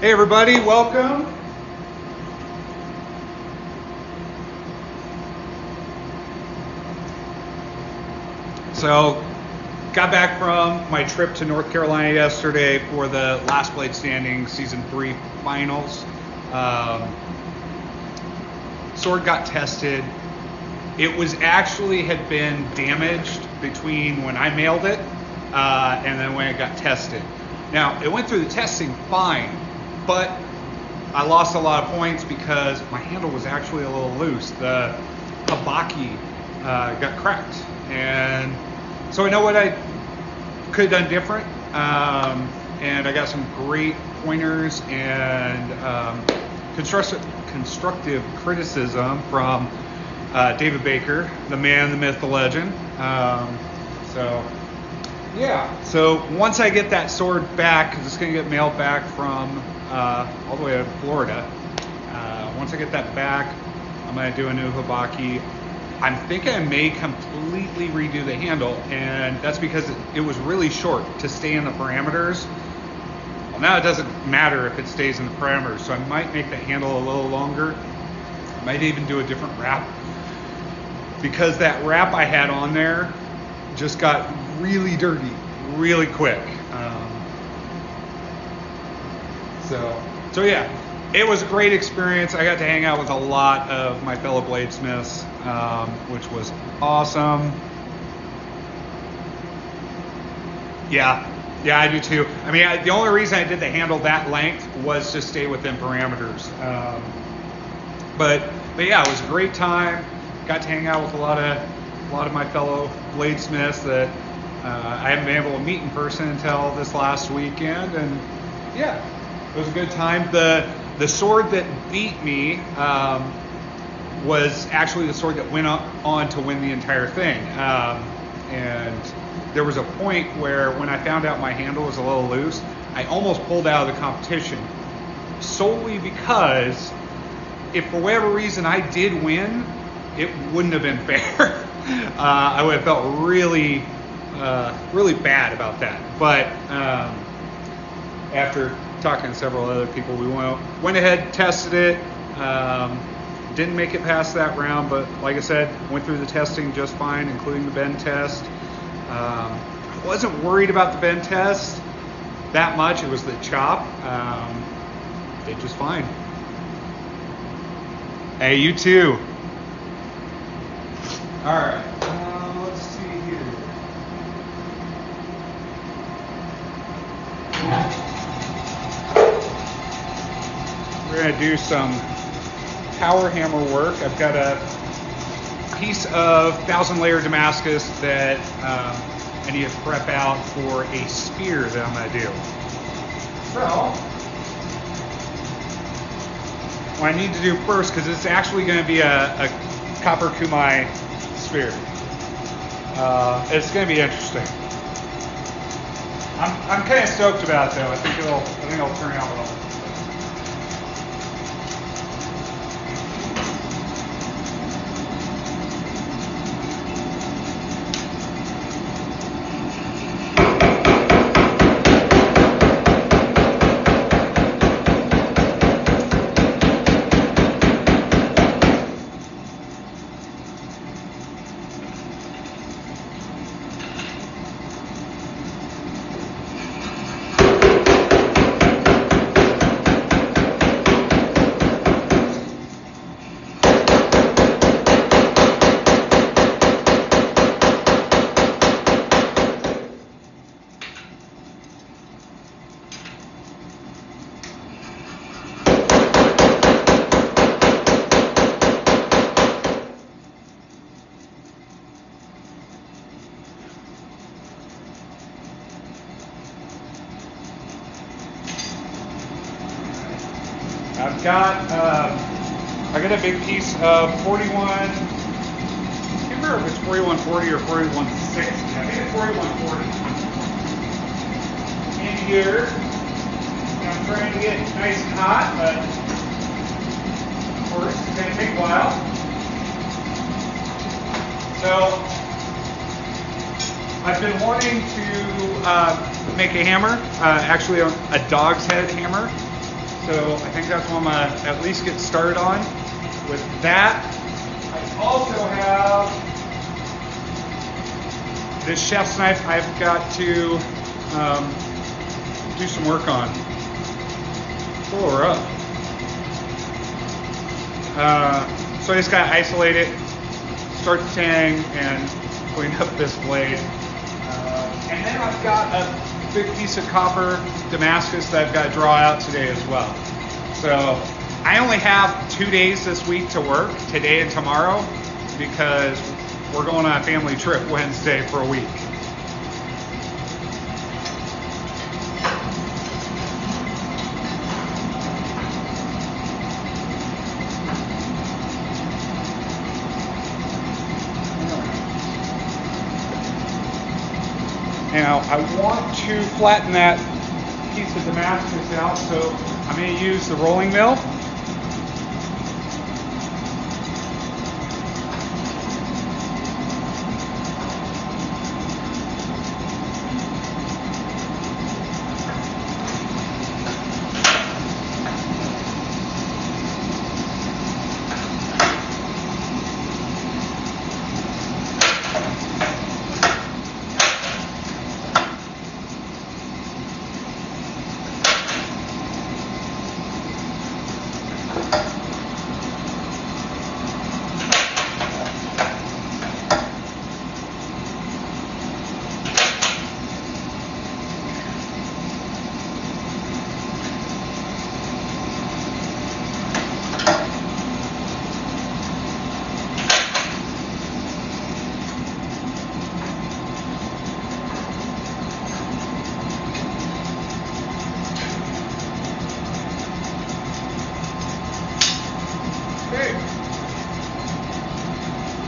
Hey everybody, welcome. So, got back from my trip to North Carolina yesterday for the Last Blade Standing Season 3 finals. Sword got tested. It was actually had been damaged between when I mailed it and then when it got tested. Now, it went through the testing fine, but I lost a lot of points because my handle was actually a little loose. The habaki got cracked. And so I know what I could have done different. And I got some great pointers and constructive criticism from David Baker, the man, the myth, the legend. So once I get that sword back, because it's going to get mailed back from all the way to Florida, once I get that back, I'm going to do a new habaki. I'm thinking I may completely redo the handle, and that's because it was really short to stay in the parameters. Well, now it doesn't matter if it stays in the parameters, so I might make the handle a little longer. I might even do a different wrap, because that wrap I had on there just got really dirty really quick. So yeah, it was a great experience. I got to hang out with a lot of my fellow bladesmiths, which was awesome. Yeah, I do too. I mean, the only reason I did the handle that length was to stay within parameters. But yeah, it was a great time. Got to hang out with a lot of my fellow bladesmiths that I haven't been able to meet in person until this last weekend, and yeah, it was a good time. The sword that beat me was actually the sword that went on to win the entire thing. And there was a point where when I found out my handle was a little loose, I almost pulled out of the competition, solely because if for whatever reason I did win, it wouldn't have been fair. I would have felt really bad about that. But after talking to several other people, we went ahead, tested it. Didn't make it past that round, but like I said, went through the testing just fine, including the bend test. I wasn't worried about the bend test that much. It was the chop. Did just fine. Hey, you too. All right. Let's see here. We're going to do some power hammer work. I've got a piece of 1,000-layer Damascus that I need to prep out for a spear that I'm going to do. So, what I need to do first, because it's actually going to be a copper kumai spear. It's going to be interesting. I'm kind of stoked about it though. I think it'll turn out well. I got a big piece of 41, I can't remember if it's 4140 or 4160. I think it's 4140. In here, I'm trying to get nice and hot, but of course it's going to take a while. So I've been wanting to make a hammer, actually a dog's head hammer. So I think that's what I'm gonna at least get started on. With that, I also have this chef's knife I've got to do some work on. It's a little rough. So I just gotta isolate it, start the tang, and clean up this blade. And then I've got a big piece of copper Damascus that I've got to draw out today as well. So I only have 2 days this week to work, today and tomorrow, because we're going on a family trip Wednesday for a week. Now, I want to flatten that piece of Damascus out, so I'm going to use the rolling mill.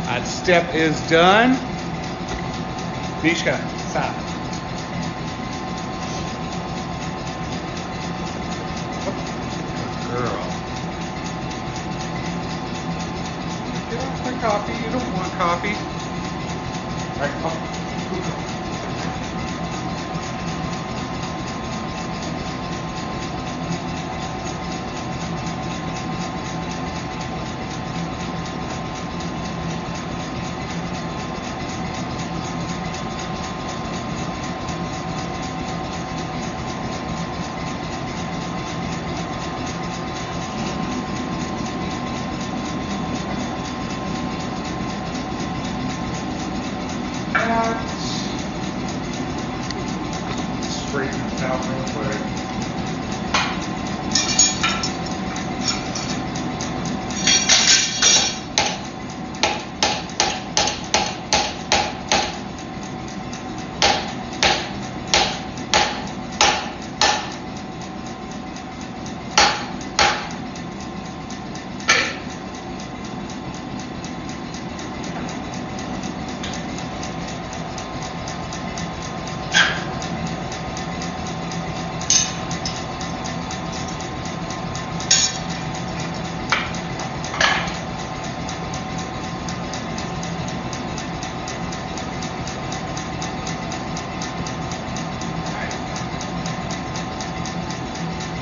That step is done. Mishka, stop. Good girl. Get off my coffee. You don't want coffee. All right, come. Straighten this out real quick.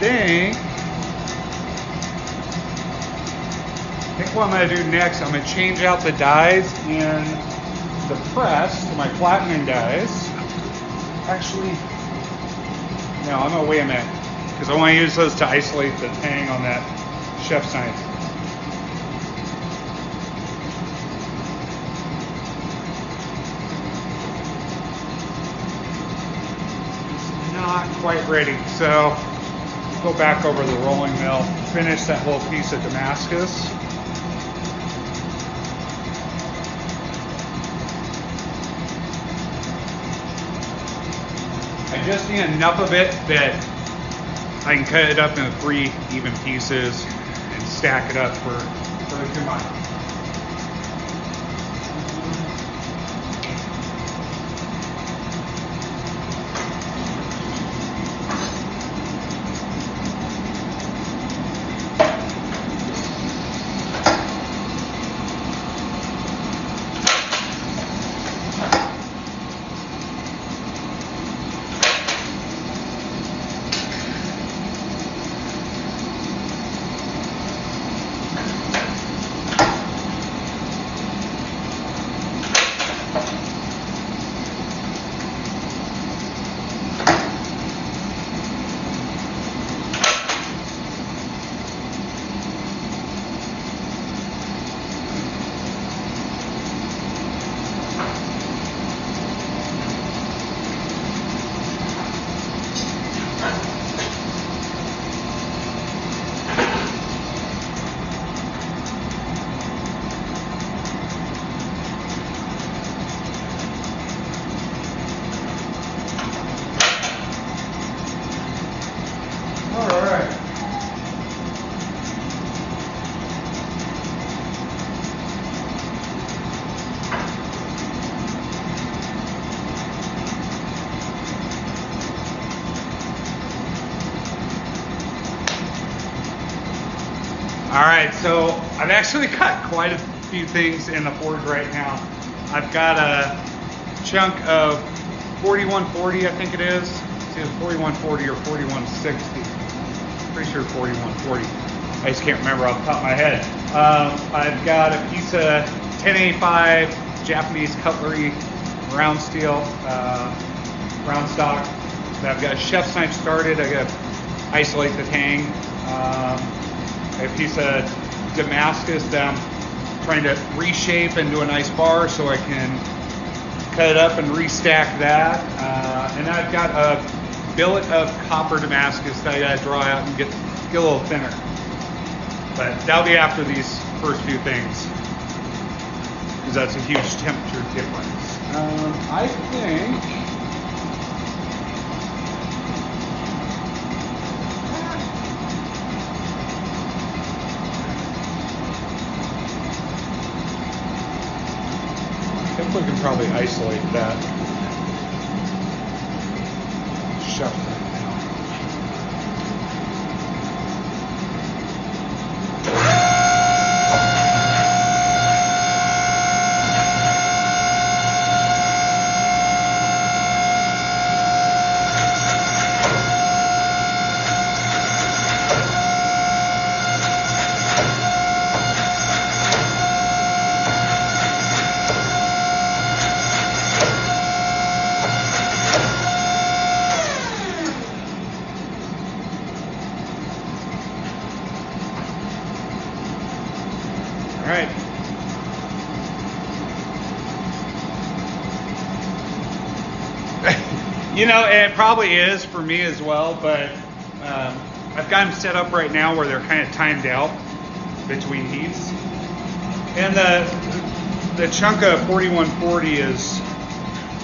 I think what I'm going to do next, I'm going to change out the dies in the press to my flattening dies. Actually, no, I'm going to wait a minute because I want to use those to isolate the tang on that chef's knife. It's not quite ready, so go back over the rolling mill, finish that little piece of Damascus. I just need enough of it that I can cut it up into 3 even pieces and stack it up for the 2 months. All right, so I've actually got quite a few things in the forge right now. I've got a chunk of 4140, I think it is. It's either 4140 or 4160. Pretty sure 4140. I just can't remember off the top of my head. I've got a piece of 1085 Japanese cutlery round steel, round stock. I've got a chef's knife started. I got to isolate the tang. A piece of Damascus that I'm trying to reshape into a nice bar so I can cut it up and restack that. And I've got a billet of copper Damascus that I got to draw out and get a little thinner. But that'll be after these first few things, because that's a huge temperature difference. I think we can probably isolate that shuffle right now. All right. You know, it probably is for me as well, but I've got them set up right now where they're kind of timed out between heats. And the chunk of 4140 is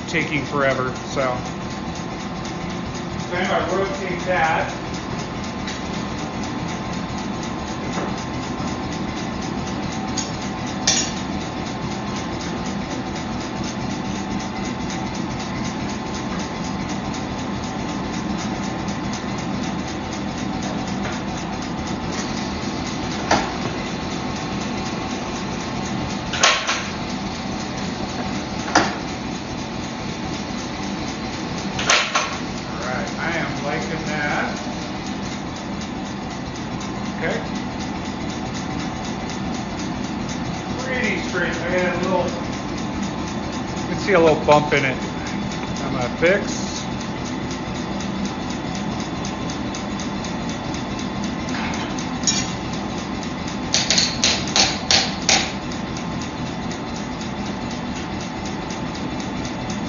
taking forever, so anyway, I rotate that. Okay. Pretty straight. I got a little, you can see a little bump in it. I'm gonna fix.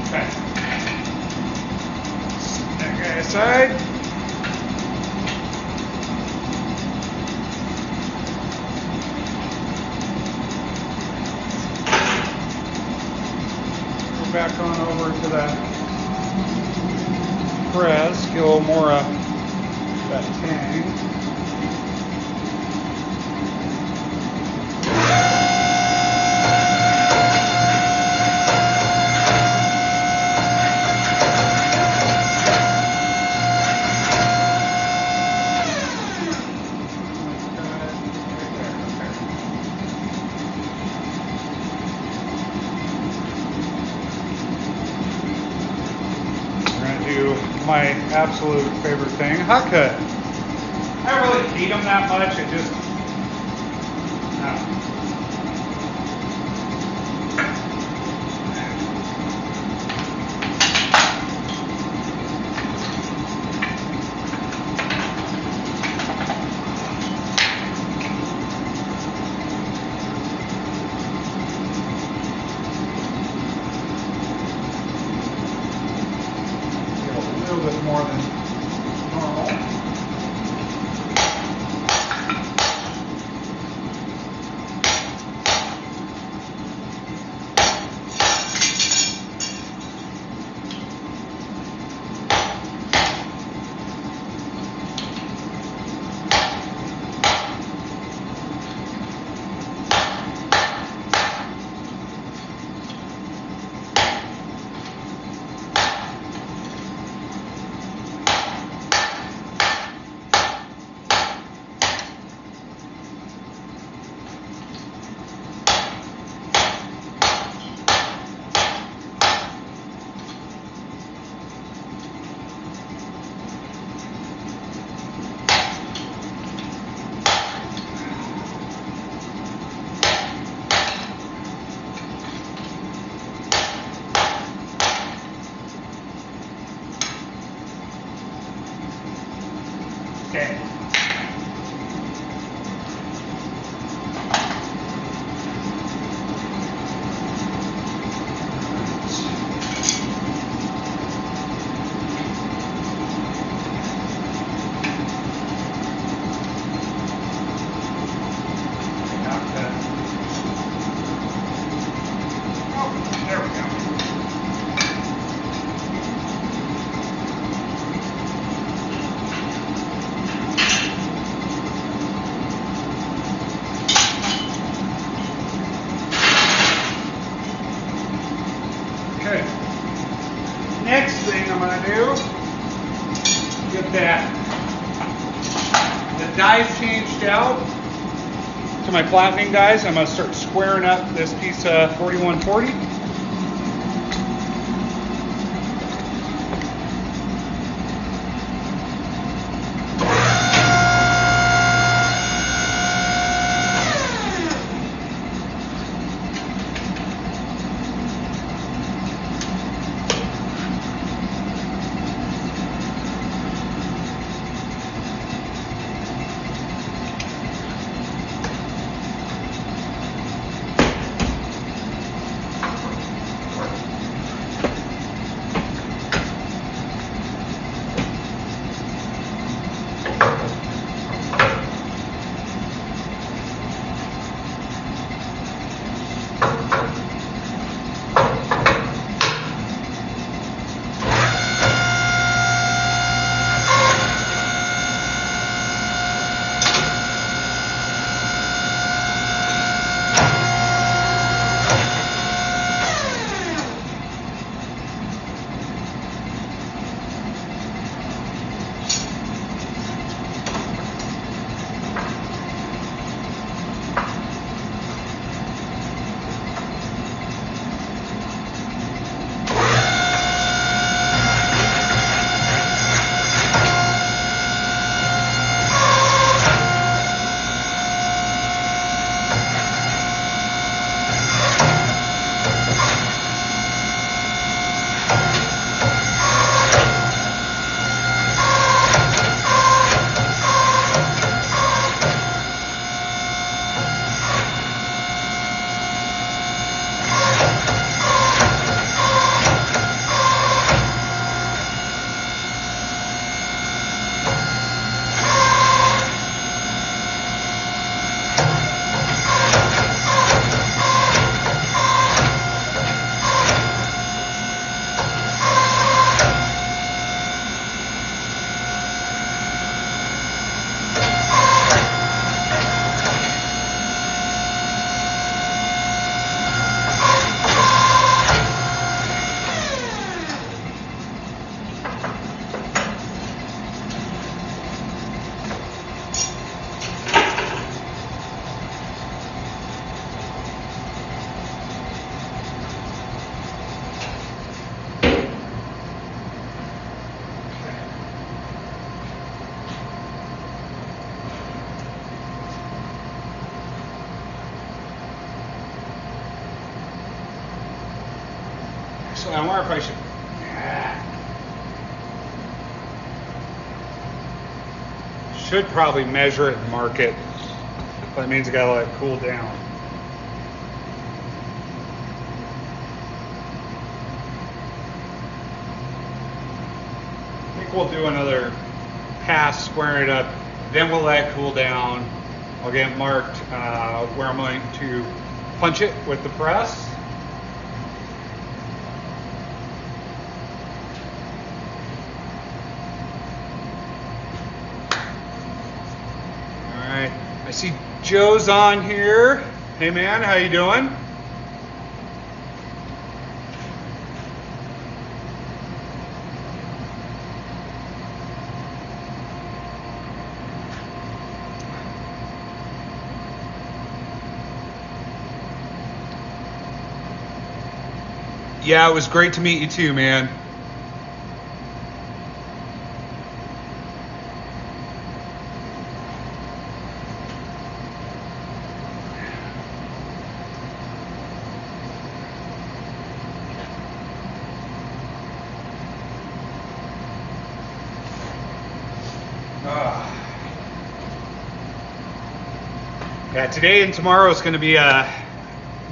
Okay. That guy aside. Back on over to that press, get a little more of that tang. My absolute favorite thing, hot cut. I don't really hate them that much. It just, more than normal. Okay. Okay. Next thing I'm going to do, get the dies changed out to my flattening dies. I'm going to start squaring up this piece of 4140. So I wonder if I should probably measure it and mark it. But that means I gotta let it cool down. I think we'll do another pass, square it up, then we'll let it cool down. I'll get it marked where I'm going to punch it with the press. I see Joe's on here. Hey man, how you doing? Yeah, it was great to meet you too, man. Yeah, today and tomorrow is going to be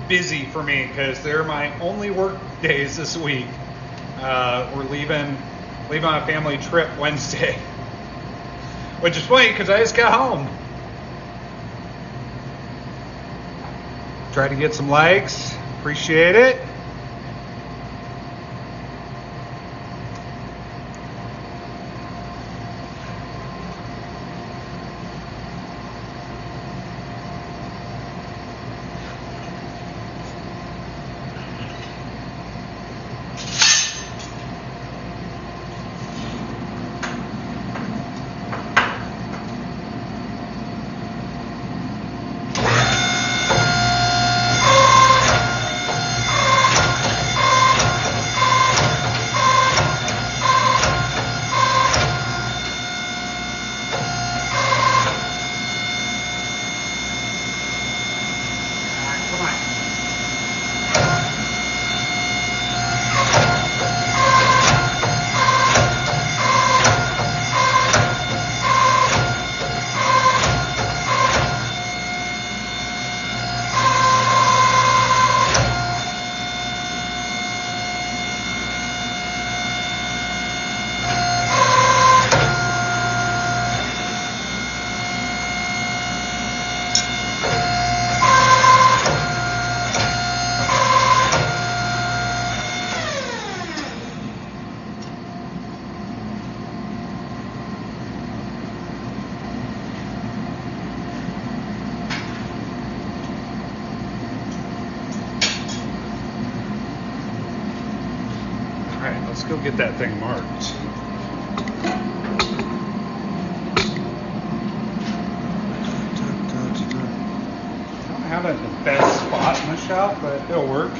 busy for me because they're my only work days this week. We're leaving on a family trip Wednesday, which is funny because I just got home. Try to get some likes. Appreciate it. Let's go get that thing marked. I don't have it in the best spot in the shop, but it'll work.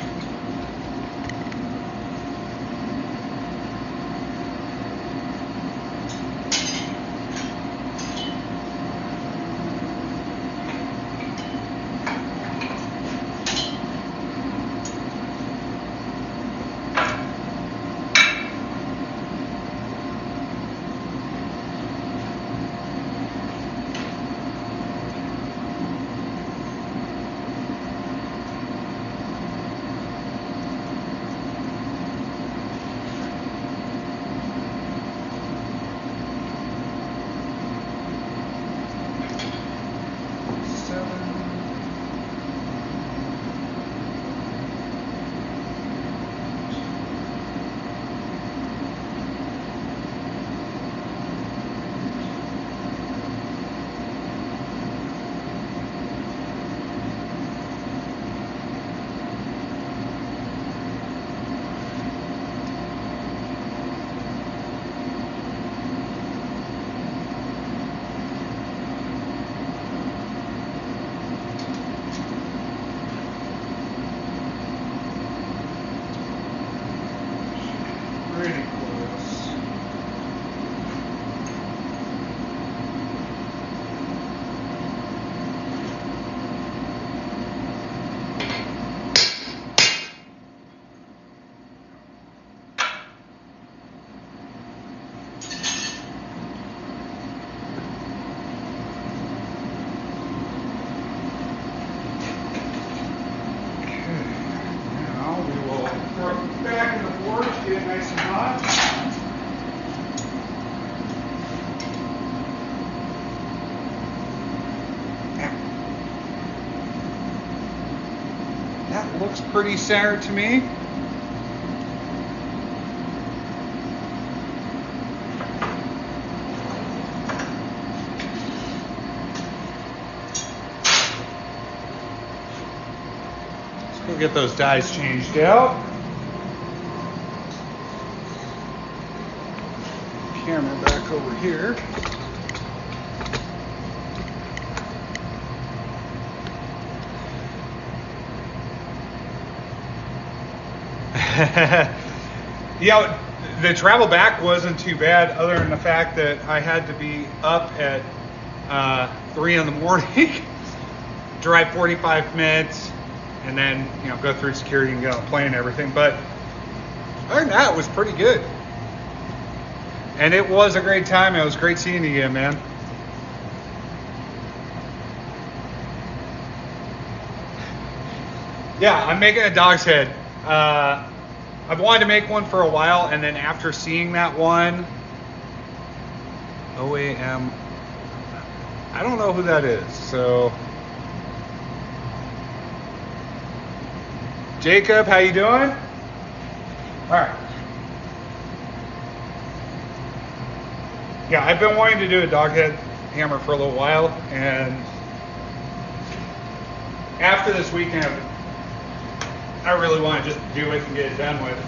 Get it nice and hot. That looks pretty centered to me. Let's go get those dies changed out. Camera back over here. Yeah, the travel back wasn't too bad, other than the fact that I had to be up at 3 in the morning, drive 45 minutes, and then go through security and get on a plane and everything. But other than that, it was pretty good. And it was a great time. It was great seeing you again, man. Yeah, I'm making a dog's head. I've wanted to make one for a while, and then after seeing that one, OAM, I don't know who that is. So, Jacob, how you doing? All right. Yeah, I've been wanting to do a dog head hammer for a little while, and after this weekend, I really want to just do it and get it done with.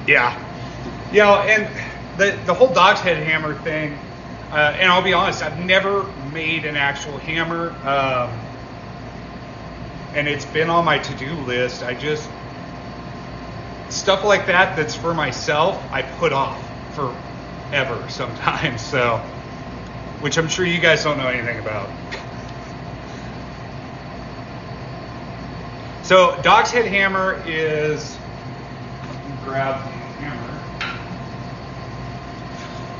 Yeah. You know, and the whole dog's head hammer thing, and I'll be honest, I've never made an actual hammer, and it's been on my to-do list. I just, stuff like that that's for myself, I put off forever sometimes, so, which I'm sure you guys don't know anything about. So, dog's head hammer is, grab the hammer.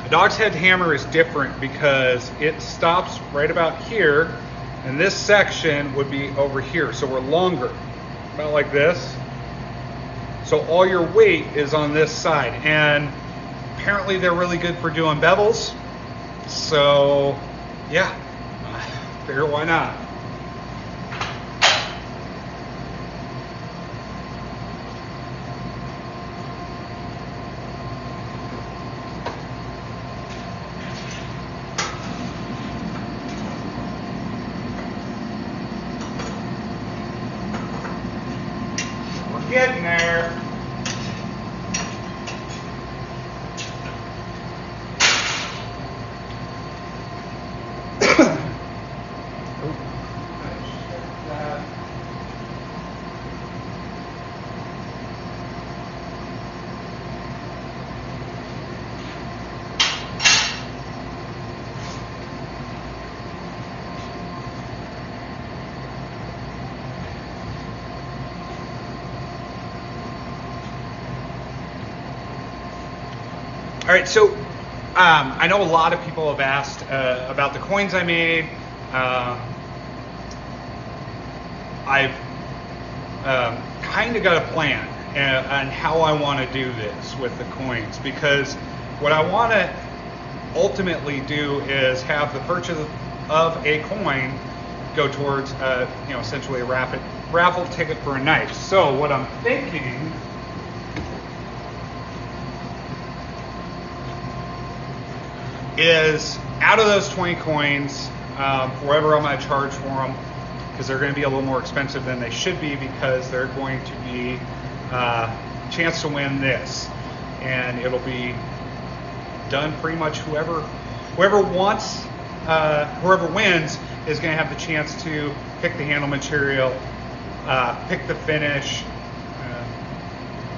A dog's head hammer is different because it stops right about here, and this section would be over here, so we're longer, about like this. So all your weight is on this side, and apparently they're really good for doing bevels. So yeah, I figure why not. Getting there. All right, so I know a lot of people have asked about the coins I made. I've kind of got a plan on how I want to do this with the coins, because what I want to ultimately do is have the purchase of a coin go towards essentially a raffle ticket for a knife. So what I'm thinking is, out of those 20 coins, whatever I'm going to charge for them, because they're going to be a little more expensive than they should be, because they're going to be chance to win this, and it'll be done pretty much whoever wins is going to have the chance to pick the handle material, pick the finish.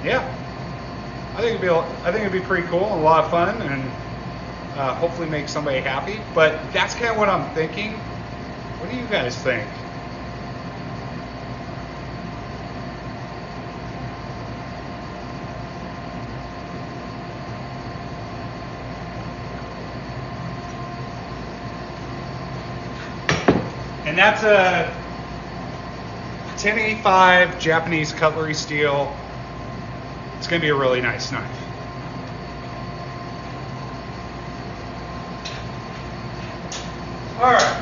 I think it'd be pretty cool and a lot of fun, and hopefully make somebody happy. But that's kind of what I'm thinking. What do you guys think? And that's a 1085 Japanese cutlery steel. It's going to be a really nice knife. All right.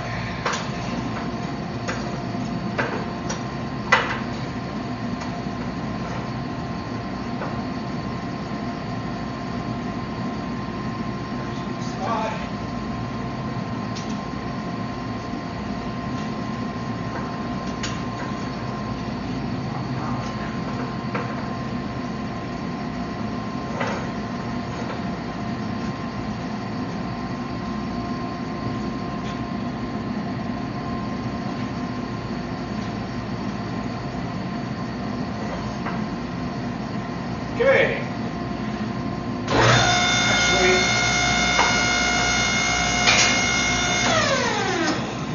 Okay. Actually,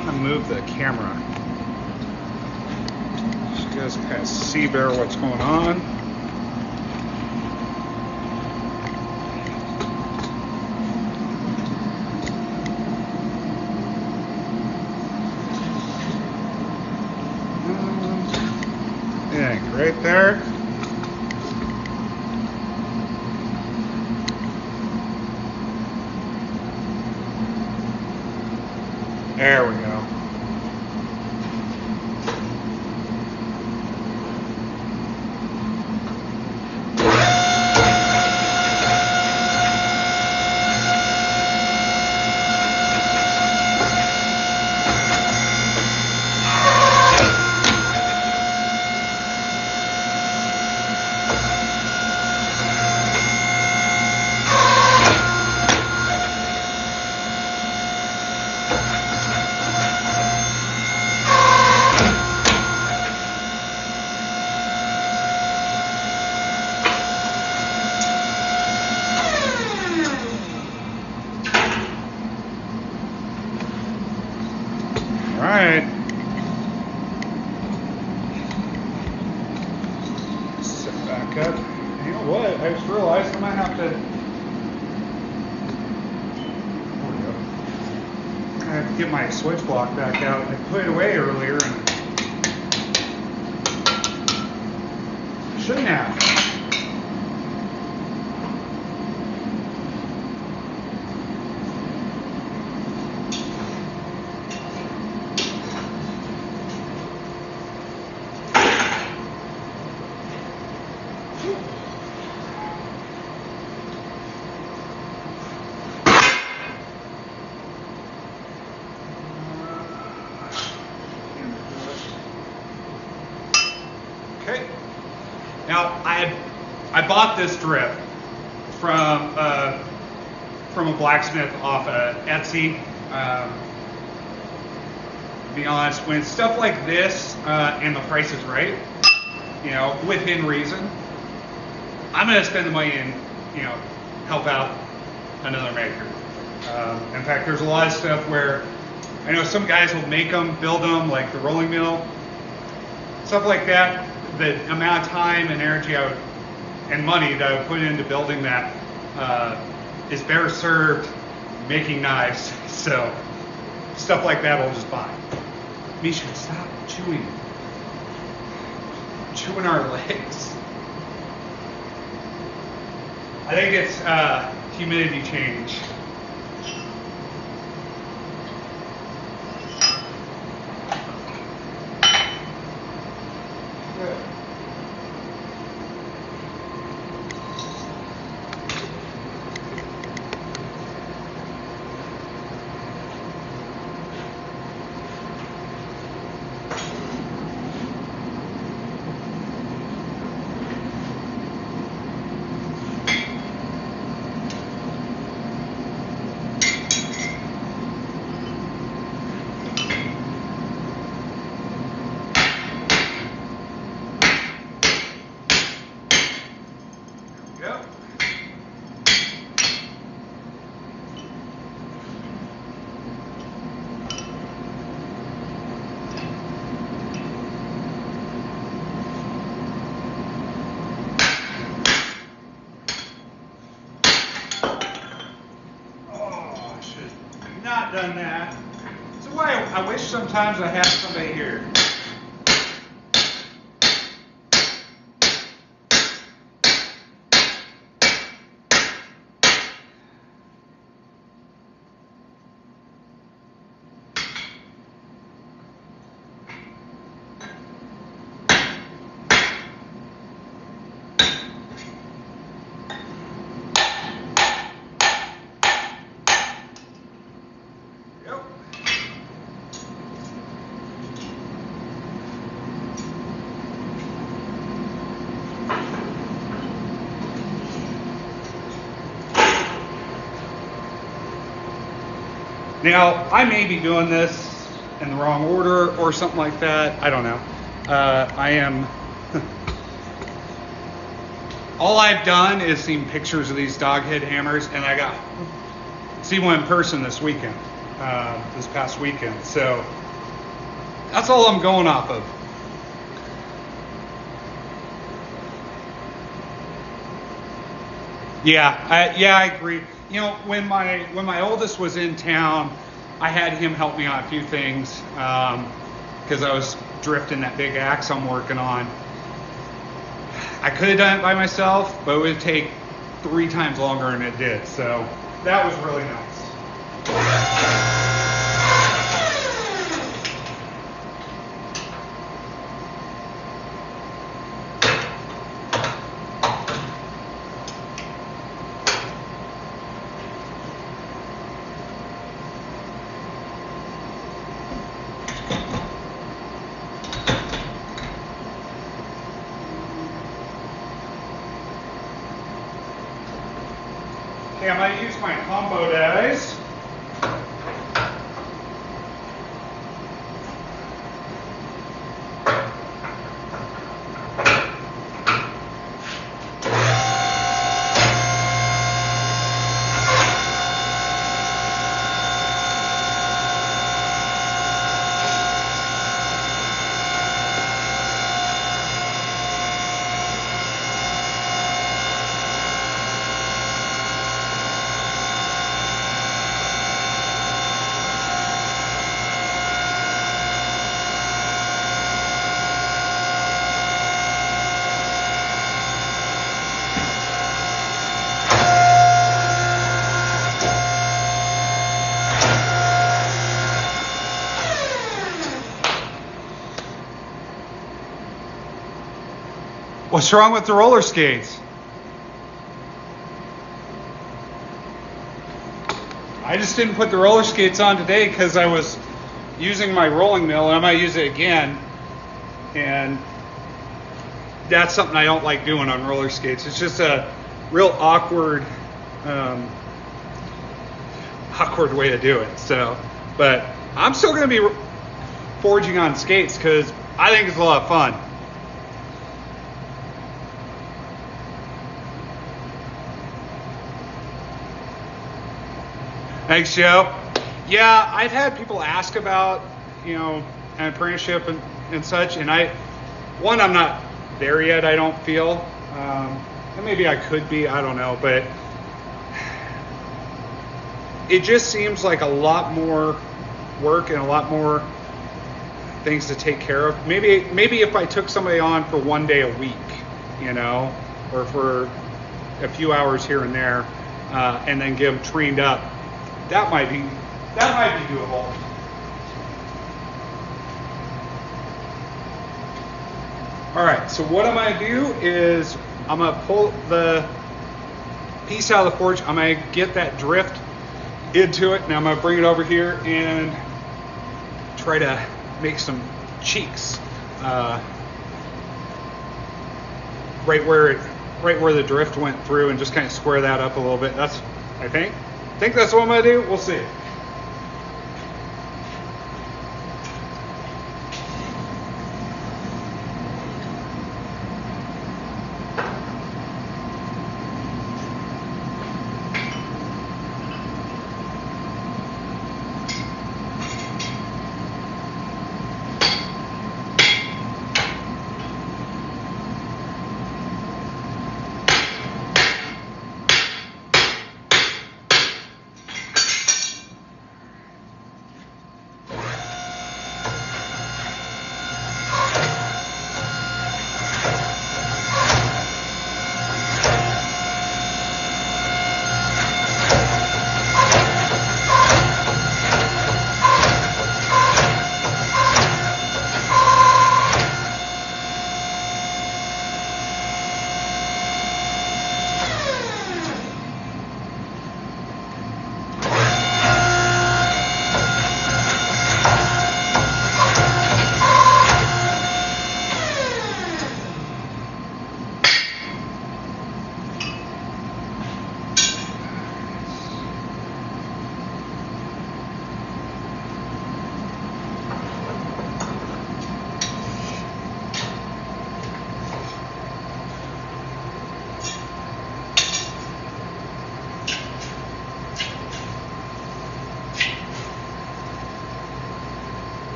I'm gonna move the camera so you guys can kind of see better what's going on. Yeah, right there. There we go. Alright. Sit back up. You know what? I just realized I might have to. There we go. I have to get my switch block back out. I put it away earlier and shouldn't have. Okay. Now I bought this drip from a blacksmith off of Etsy. To be honest, when it's stuff like this and the price is right, within reason, I'm gonna spend the money and help out another maker. In fact, there's a lot of stuff where I know some guys will make them, build them, like the rolling mill, stuff like that. The amount of time and energy and money that I would put into building that is better served making knives. So stuff like that I'll just buy. Misha, stop chewing. chewing our legs. I think it's humidity change. Good. Yep. Oh, I should have not done that. So why I wish sometimes I had somebody here. Now, I may be doing this in the wrong order or something like that. I don't know. I am. All I've done is seen pictures of these dog head hammers, and I got see one in person this weekend, this past weekend. So that's all I'm going off of. Yeah, I agree. You know, when my oldest was in town, I had him help me on a few things because I was drifting that big axe I'm working on. I could have done it by myself, but it would take 3 times longer than it did. So that was really nice. Okay, I'm going to use my combo dies. What's wrong with the roller skates? I just didn't put the roller skates on today because I was using my rolling mill, and I might use it again. And that's something I don't like doing on roller skates. It's just a real awkward way to do it. So, but I'm still going to be forging on skates because I think it's a lot of fun. Thanks, Joe. Yeah, I've had people ask about, an apprenticeship and such, and I'm not there yet, I don't feel. And maybe I could be, I don't know, but it just seems like a lot more work and a lot more things to take care of. Maybe if I took somebody on for 1 day a week, you know, or for a few hours here and there, and then get them trained up, that might be doable. All right, so what I'm gonna do is I'm gonna pull the piece out of the forge. I'm gonna get that drift into it, and I'm gonna bring it over here and try to make some cheeks right where the drift went through, and just kind of square that up a little bit. That's, I think that's what I'm gonna do. We'll see.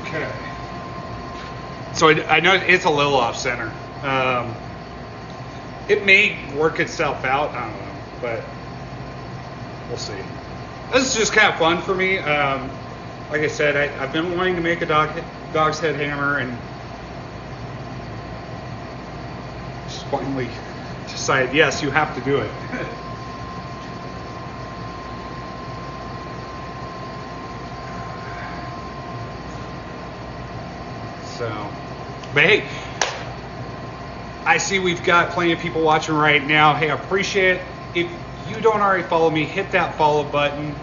Okay. So I know it's a little off center. It may work itself out. I don't know, but we'll see. This is just kind of fun for me. Like I said, I've been wanting to make a dog's head hammer, and just finally decided, yes, you have to do it. So, but hey, I see we've got plenty of people watching right now. Hey, I appreciate it. If you don't already follow me, hit that follow button.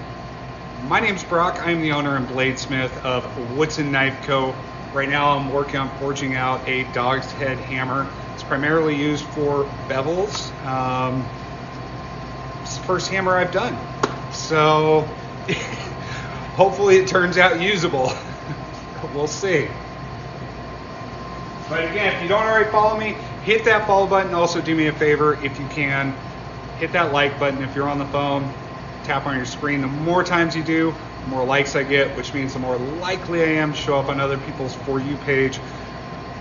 My name's Brock. I'm the owner and bladesmith of Woodson Knife Co. Right now I'm working on forging out a dog's head hammer. It's primarily used for bevels. It's the first hammer I've done. So hopefully it turns out usable. We'll see. But again, if you don't already follow me, hit that follow button. Also do me a favor, if you can, hit that like button. If you're on the phone, tap on your screen. The more times you do, the more likes I get, which means the more likely I am to show up on other people's For You page,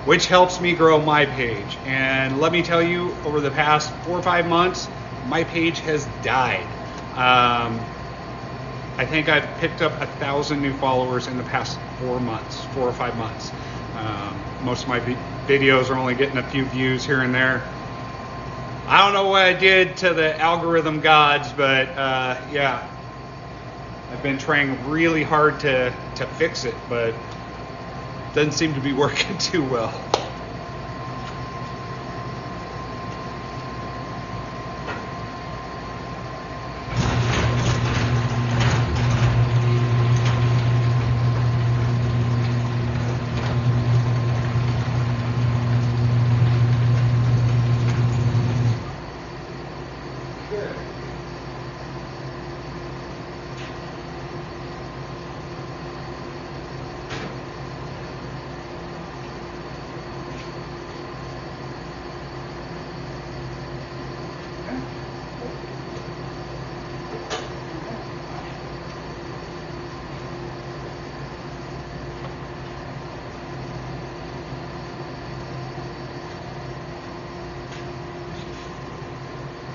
which helps me grow my page. And let me tell you, over the past 4 or 5 months, my page has died. I think I've picked up 1,000 new followers in the past 4 or 5 months. Most of my videos are only getting a few views here and there. I don't know what I did to the algorithm gods, but yeah, I've been trying really hard to fix it, but it doesn't seem to be working too well.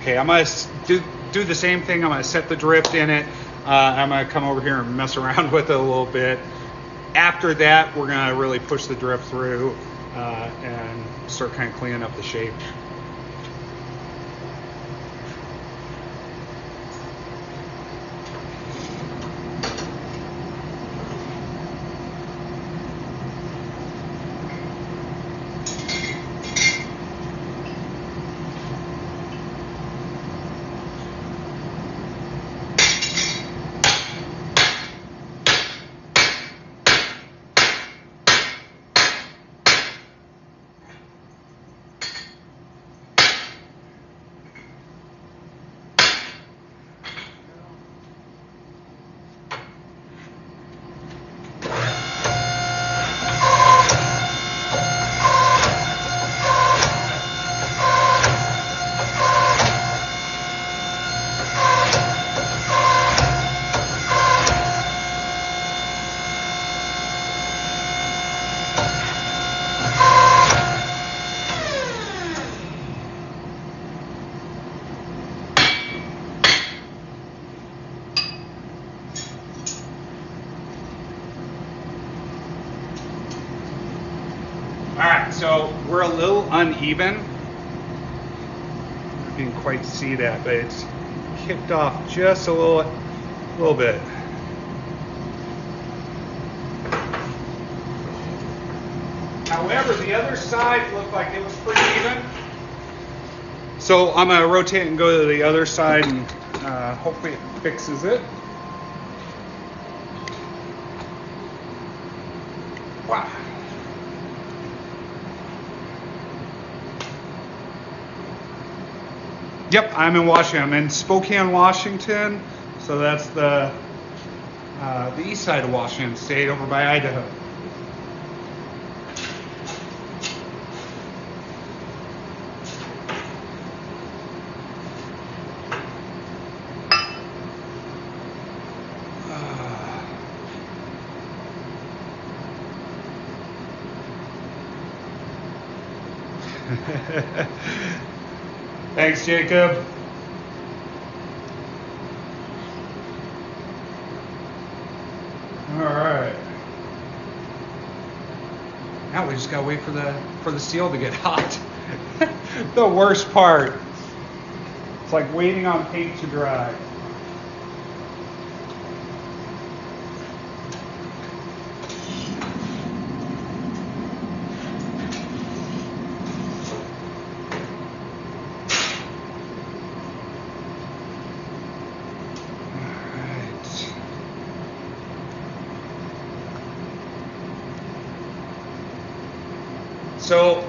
Okay, I'm gonna do the same thing. I'm gonna set the drift in it. I'm gonna come over here and mess around with it a little bit. After that, we're gonna really push the drift through and start kind of cleaning up the shape. Alright, so we're a little uneven. I didn't quite see that, but it's kicked off just a little bit. However, the other side looked like it was pretty even. So I'm going to rotate and go to the other side and hopefully it fixes it. Wow. Yep, I'm in Washington. I'm in Spokane, Washington. So that's the east side of Washington State, over by Idaho. Thanks, Jacob. All right. Now we just gotta wait for the steel to get hot. The worst part. It's like waiting on paint to dry. So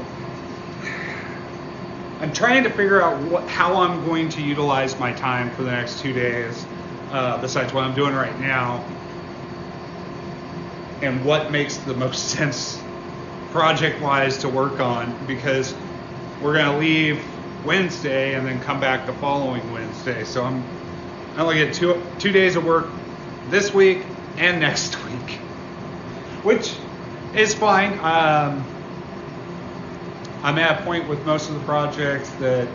I'm trying to figure out how I'm going to utilize my time for the next 2 days, besides what I'm doing right now, and what makes the most sense project-wise to work on, because we're going to leave Wednesday and then come back the following Wednesday. So I'm only getting two days of work this week and next week, which is fine. I'm at a point with most of the projects that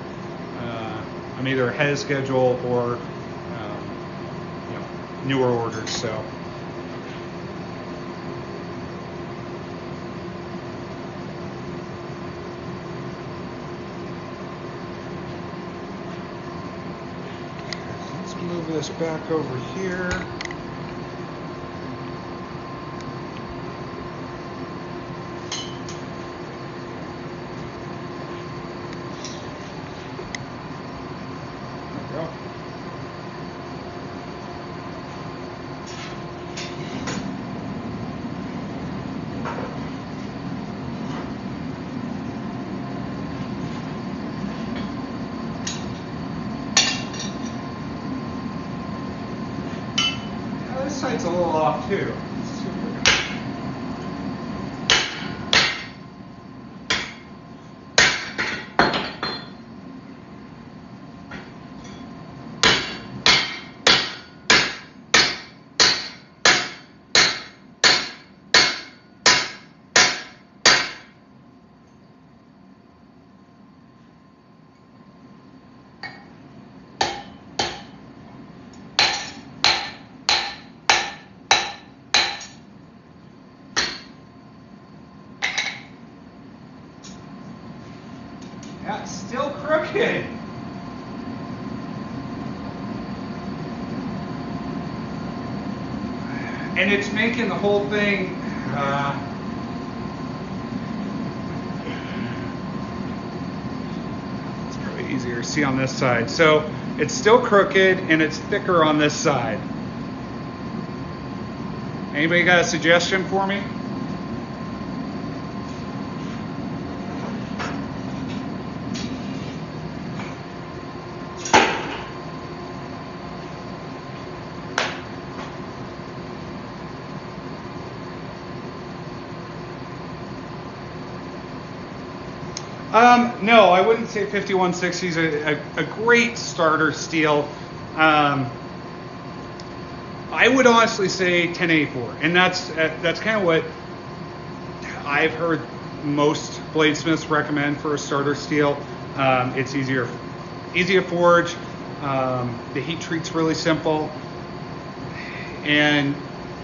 I'm either ahead of schedule or newer orders. So let's move this back over here. Side's a little off too. That's still crooked. And it's making the whole thing it's probably easier to see on this side. So it's still crooked and it's thicker on this side. Anybody got a suggestion for me? No, I wouldn't say 5160 is a great starter steel. I would honestly say 1084, and that's kind of what I've heard most bladesmiths recommend for a starter steel. It's easy to forge. The heat treat's really simple, and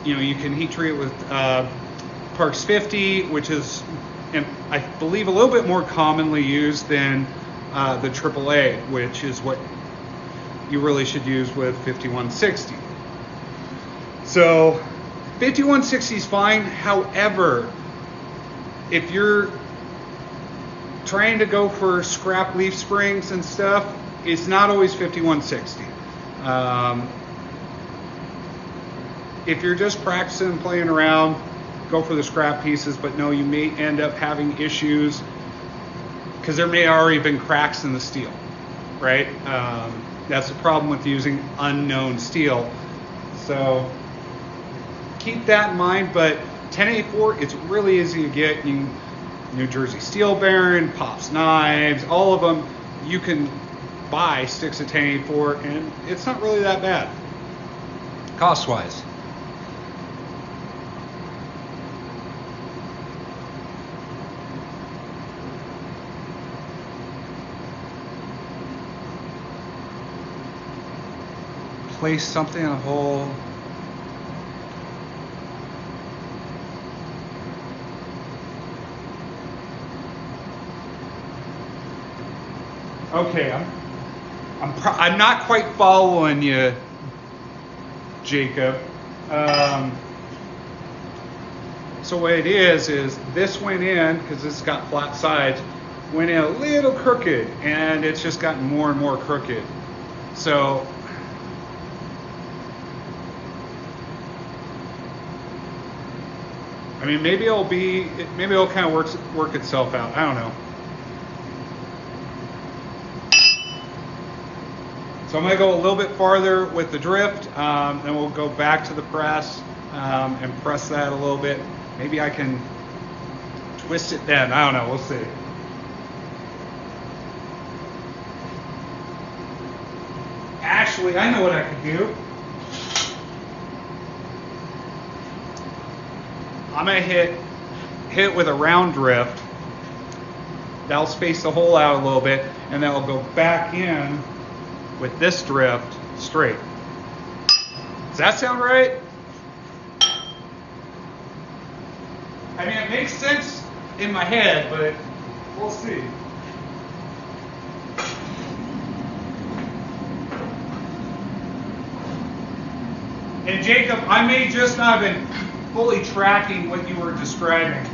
you can heat treat it with Parks 50, which is, and I believe, a little bit more commonly used than the AAA, which is what you really should use with 5160. So 5160 is fine. However, if you're trying to go for scrap leaf springs and stuff, it's not always 5160. If you're just practicing and playing around, go for the scrap pieces, but no, you may end up having issues because there may already been cracks in the steel, right? That's the problem with using unknown steel. So keep that in mind, but 1084, it's really easy to get. New Jersey Steel Baron, Pops Knives, all of them, you can buy sticks of 1084, and it's not really that bad, cost-wise. Place something in a hole. Okay, I'm not quite following you, Jacob. So what it is this went in, because this has got flat sides, went in a little crooked, and it's just gotten more and more crooked. So I mean, maybe it'll kind of work itself out. I don't know. So I'm going to go a little bit farther with the drift, then we'll go back to the press and press that a little bit. Maybe I can twist it then. I don't know. We'll see. Actually, I know what I could do. I'm going to hit it with a round drift. That'll space the hole out a little bit, and then I'll go back in with this drift straight. Does that sound right? I mean, it makes sense in my head, but we'll see. And Jacob, I may just not have been fully tracking what you were describing.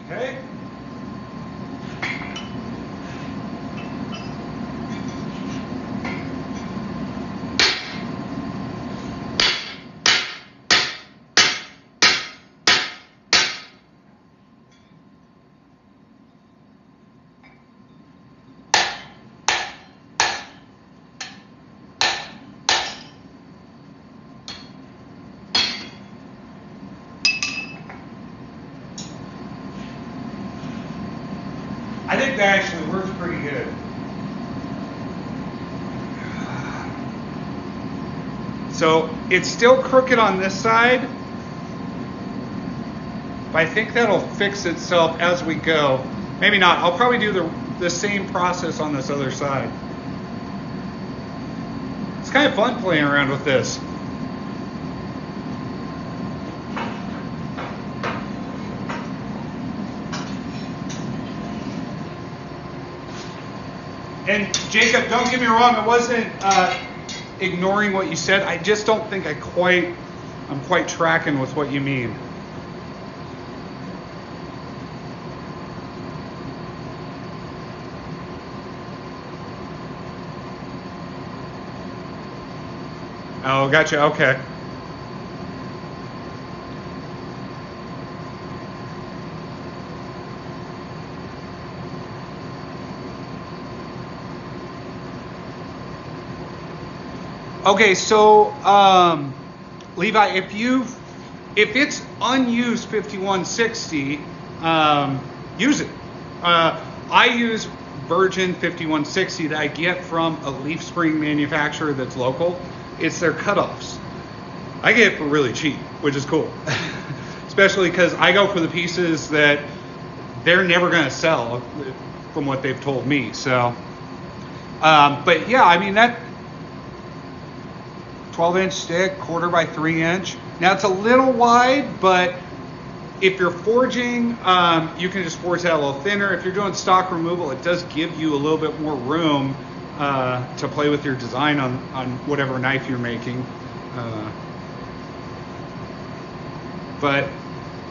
Okay. I think that actually works pretty good. So it's still crooked on this side, but I think that'll fix itself as we go. Maybe not. I'll probably do the same process on this other side. It's kind of fun playing around with this. And Jacob, don't get me wrong, I wasn't ignoring what you said. I just don't think I'm quite tracking with what you mean. Oh, gotcha. Okay. Okay, so Levi, if it's unused 5160, use it. I use virgin 5160 that I get from a leaf spring manufacturer that's local. It's their cutoffs. I get it for really cheap, which is cool. Especially because I go for the pieces that they're never going to sell, from what they've told me. So, but yeah, I mean, that 12-inch stick, 1/4 by 3 inch. Now it's a little wide, but if you're forging, you can just forge that a little thinner. If you're doing stock removal, it does give you a little bit more room to play with your design on whatever knife you're making. But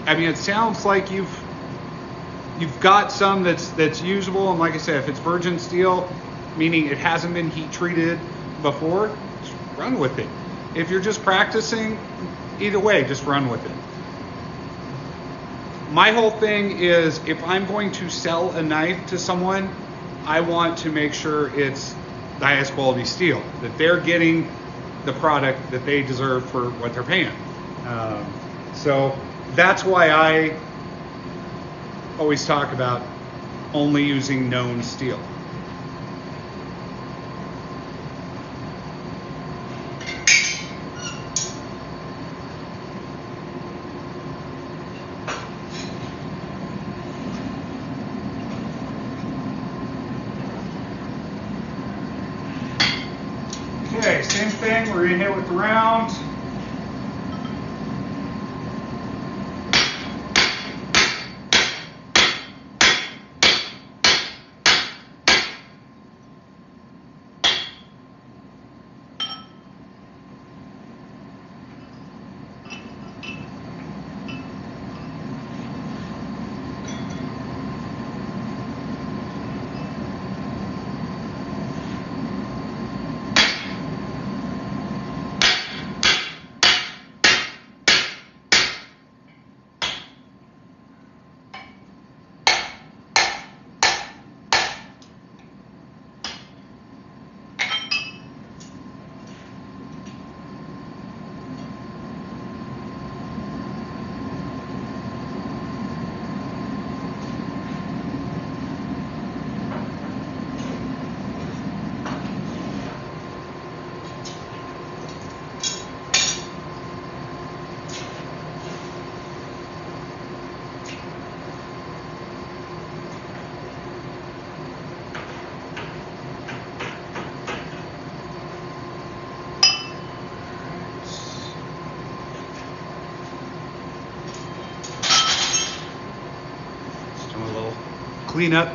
I mean, it sounds like you've got some that's usable, and like I said, if it's virgin steel, meaning it hasn't been heat treated before, just run with it. If you're just practicing, either way, just run with it. My whole thing is, if I'm going to sell a knife to someone, I want to make sure it's the highest quality steel, that they're getting the product that they deserve for what they're paying. So that's why I always talk about only using known steel. Okay, same thing, we're gonna hit with the round. Clean up.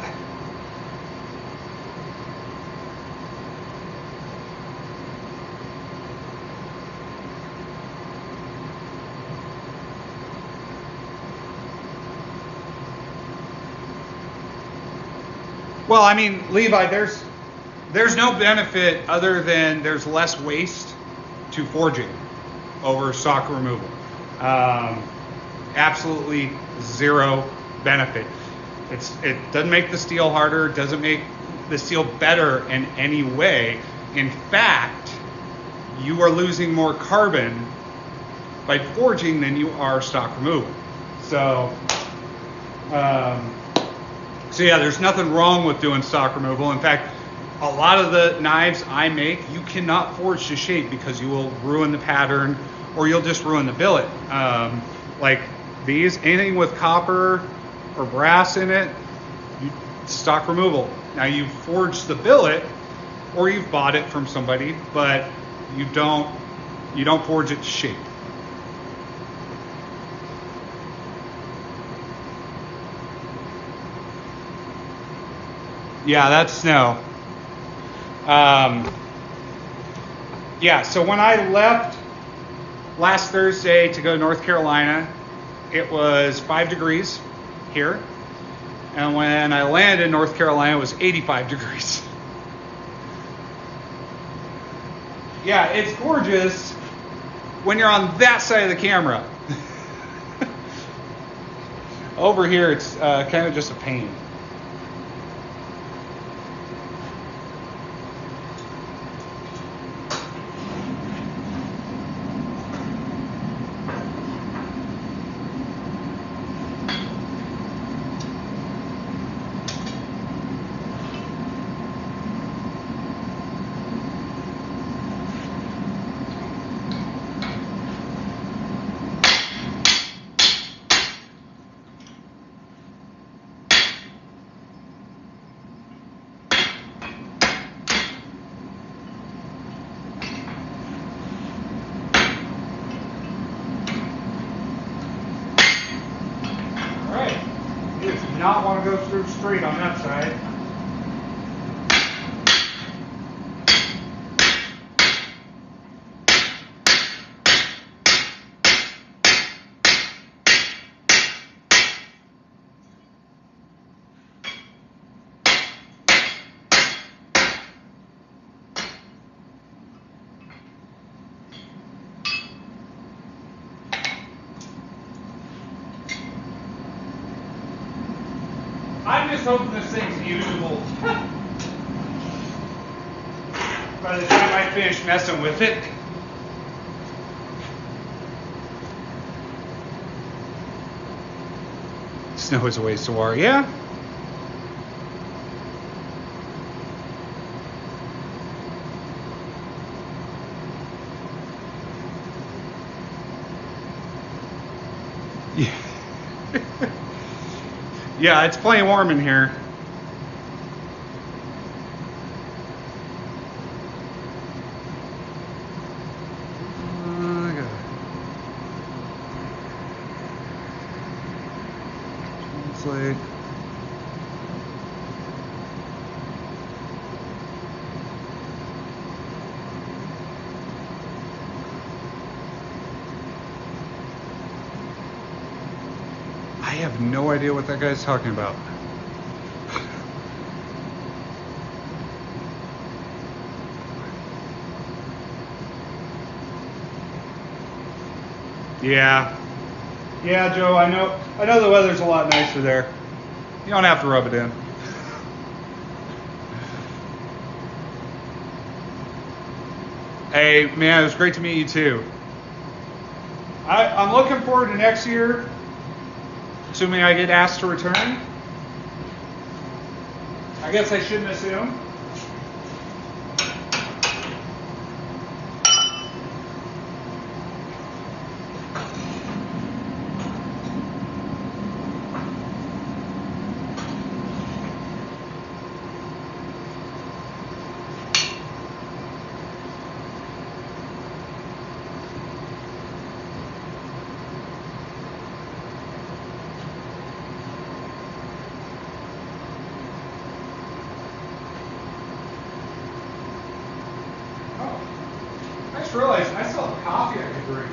Well, I mean, Levi, there's no benefit other than there's less waste to forging over stock removal. Absolutely zero benefit. It doesn't make the steel harder, it doesn't make the steel better in any way. In fact, you are losing more carbon by forging than you are stock removal. So yeah, there's nothing wrong with doing stock removal. In fact, A lot of the knives I make, you cannot forge to shape because you will ruin the pattern or you'll just ruin the billet. Like these, anything with copper or brass in it, stock removal. Now you've forged the billet or you've bought it from somebody, but you don't forge it to shape. Yeah, that's snow. Yeah, so when I left last Thursday to go to North Carolina, it was 5 degrees here. And when I landed in North Carolina, it was 85 degrees. Yeah, it's gorgeous when you're on that side of the camera. Over here, it's kind of just a pain. Not want to go through straight on that side. I'm just hoping this thing's usable by the time I finish messing with it. Snow is a waste of water, yeah. Yeah. Yeah, it's plenty warm in here. I gotta translate. I have no idea what that guy's talking about. Yeah. Yeah, Joe, I know the weather's a lot nicer there. You don't have to rub it in. Hey, man, it was great to meet you too. I'm looking forward to next year. Assuming I get asked to return. I guess I shouldn't assume. I just realized I still have coffee I could drink.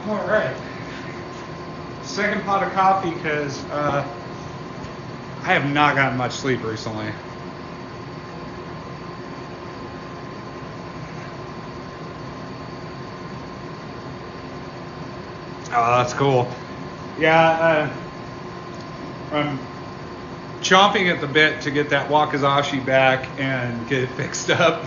All right. Second pot of coffee because I have not gotten much sleep recently. Oh, that's cool. Yeah, I'm chomping at the bit to get that Wakizashi back and get it fixed up.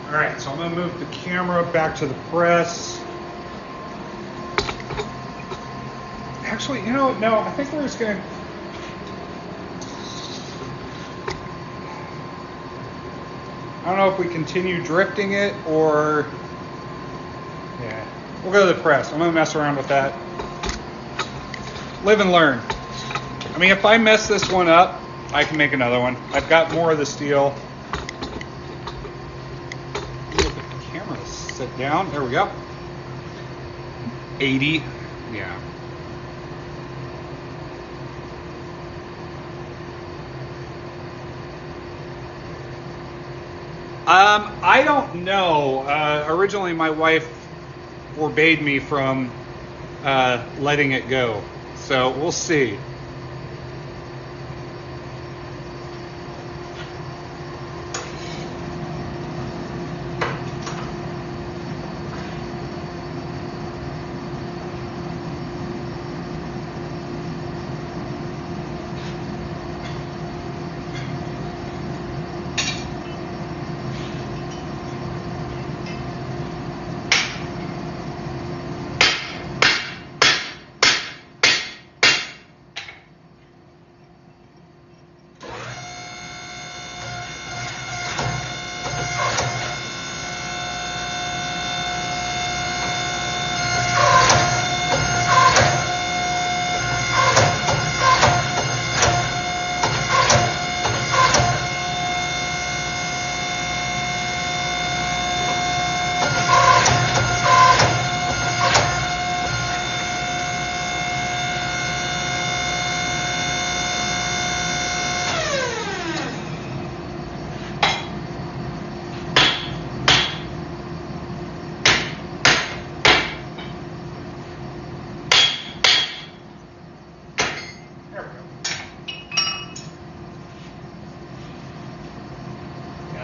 All right, so I'm gonna move the camera back to the press. Actually, no, I think we're just gonna. I don't know if we continue drifting it or. Yeah, we'll go to the press. I'm gonna mess around with that. Live and learn. I mean, if I mess this one up, I can make another one. I've got more of the steel. Camera sit down. There we go. 80. Yeah. I don't know. Originally, my wife forbade me from letting it go. So we'll see.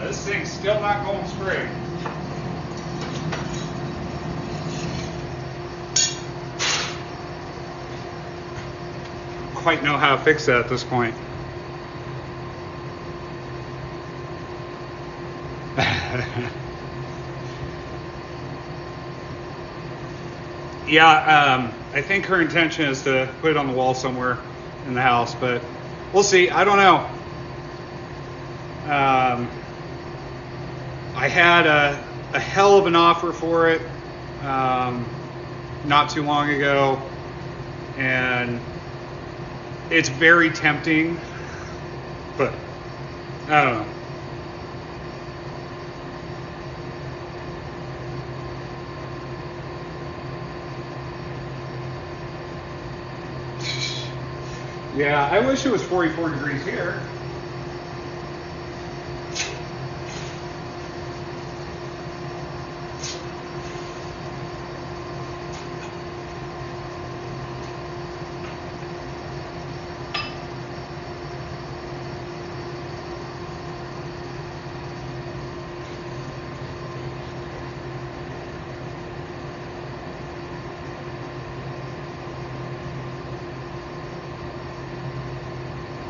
This thing's still not going straight. Quite know how to fix that at this point. Yeah, I think her intention is to put it on the wall somewhere in the house, but we'll see. I don't know. I had a hell of an offer for it not too long ago, and it's very tempting, but I don't know. Yeah, I wish it was 44 degrees here.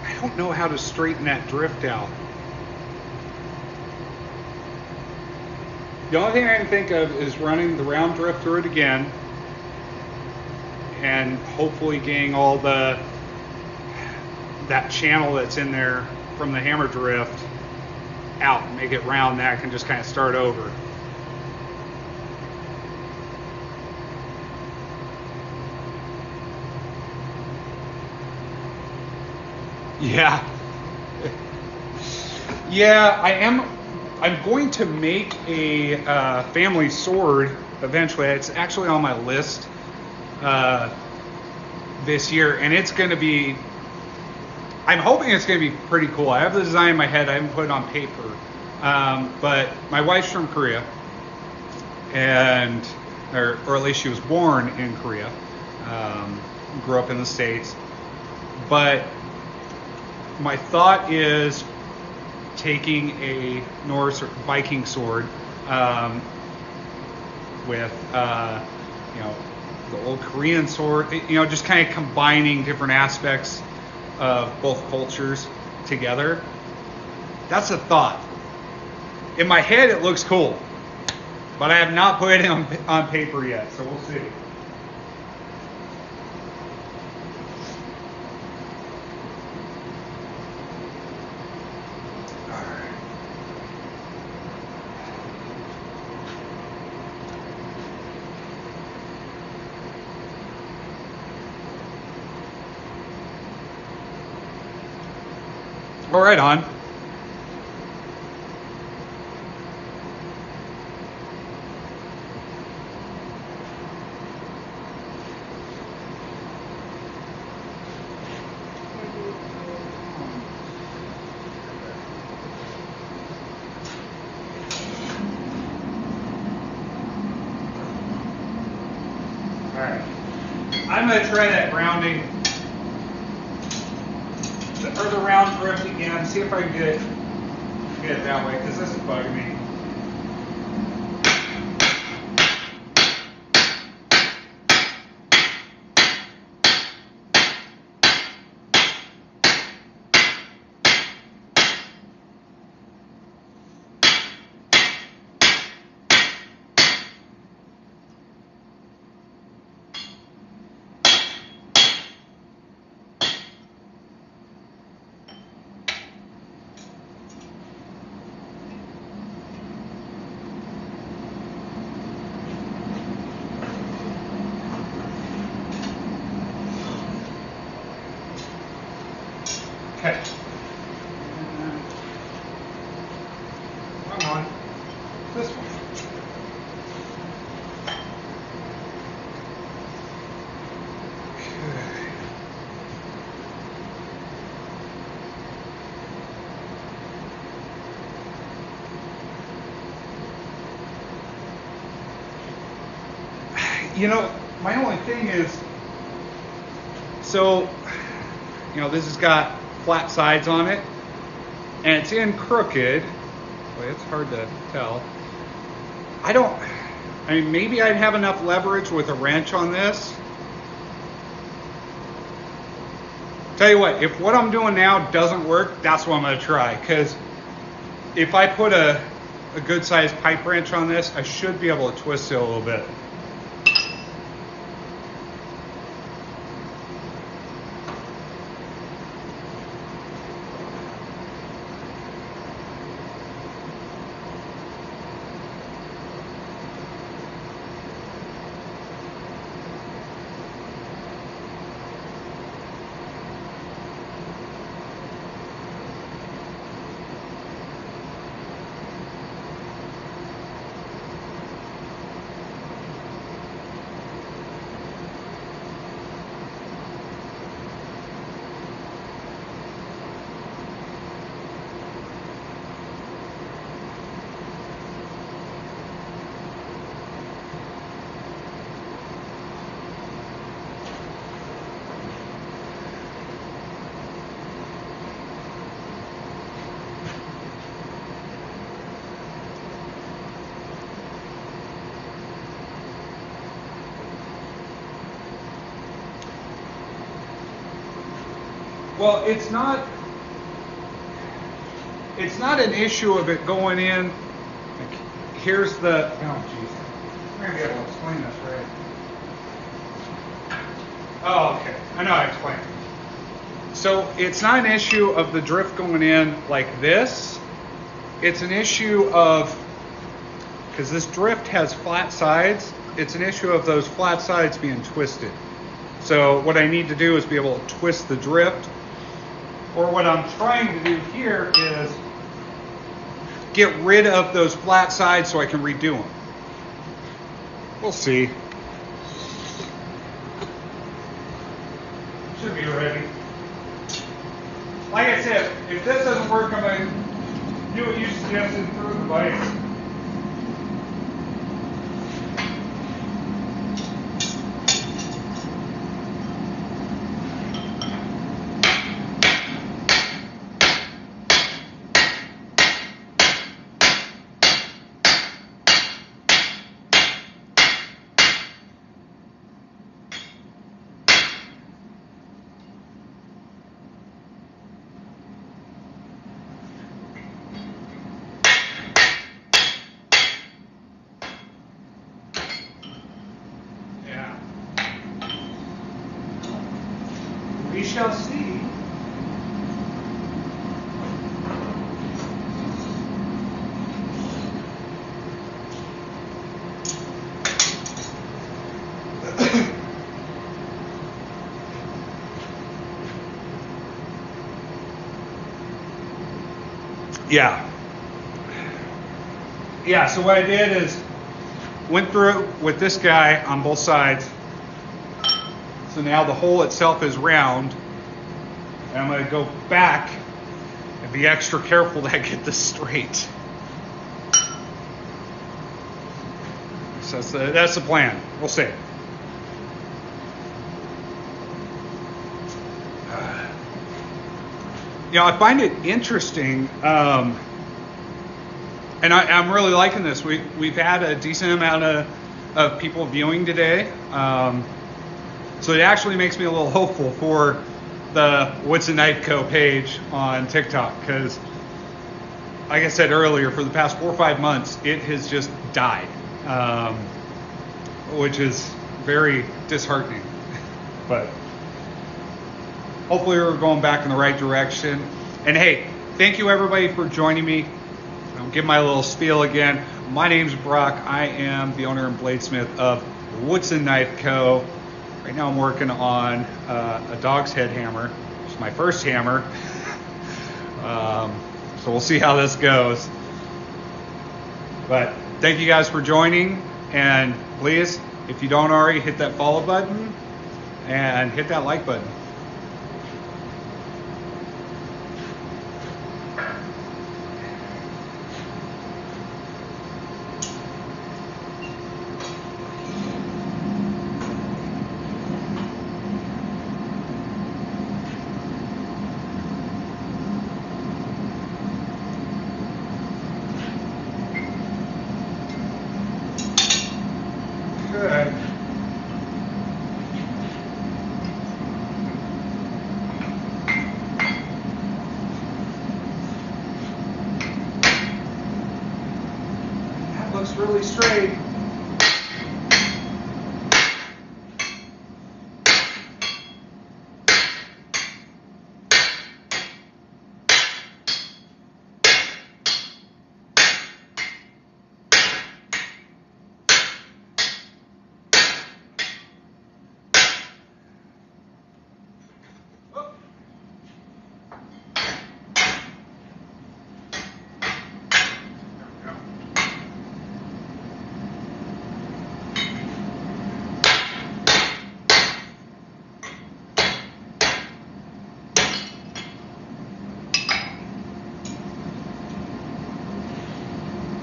I don't know how to straighten that drift out. The only thing I can think of is running the round drift through it again and hopefully getting all that channel that's in there from the hammer drift out, make it round, that I can just kind of start over. Yeah. Yeah, I'm going to make a family sword eventually. It's actually on my list this year, and it's going to be, I'm hoping it's going to be pretty cool. I have the design in my head. I haven't put it on paper. But my wife's from Korea, and or at least she was born in Korea, grew up in the States. But my thought is taking a Norse or Viking sword with you know, the old Korean sword, you know, just kind of combining different aspects of both cultures together. That's a thought. In my head, it looks cool, but I have not put it on paper yet, so we'll see. All right, on. All right. I'm going to try that rounding. Or the round drift again, see if I can get it that way, because this is bugging me. Okay. Come on. This one. Okay. You know, my only thing is, so, you know, this has got flat sides on it, and it's in crooked. Boy, it's hard to tell. I mean, maybe I'd have enough leverage with a wrench on this. Tell you what, if what I'm doing now doesn't work, that's what I'm going to try, because if I put a good sized pipe wrench on this, I should be able to twist it a little bit. Well, it's not an issue of it going in. Like, here's the, oh jeez, I'm gonna be able to explain this, right? Oh, okay, I know how to explain it. So it's not an issue of the drift going in like this. It's an issue of, because this drift has flat sides, it's an issue of those flat sides being twisted. So what I need to do is be able to twist the drift. Or what I'm trying to do here is get rid of those flat sides so I can redo them. We'll see. Should be ready. Like I said, if this doesn't work, I'm going to do what you suggested through the bike. We shall see. Yeah, so what I did is went through it with this guy on both sides. So now the hole itself is round. And I'm going to go back and be extra careful that I get this straight. So that's the plan. We'll see. I find it interesting, and I'm really liking this. We've had a decent amount of people viewing today, so it actually makes me a little hopeful for the Woodson Knife Co page on TikTok, because, like I said earlier, for the past 4 or 5 months, it has just died, which is very disheartening, but hopefully we're going back in the right direction. And hey, thank you everybody for joining me. I'll give my little spiel again. My name's Brock. I am the owner and bladesmith of Woodson Knife Co. Right now I'm working on a dog's head hammer. It's my first hammer. So we'll see how this goes. But thank you guys for joining. And please, if you don't already, hit that follow button and hit that like button. Good. That looks really straight.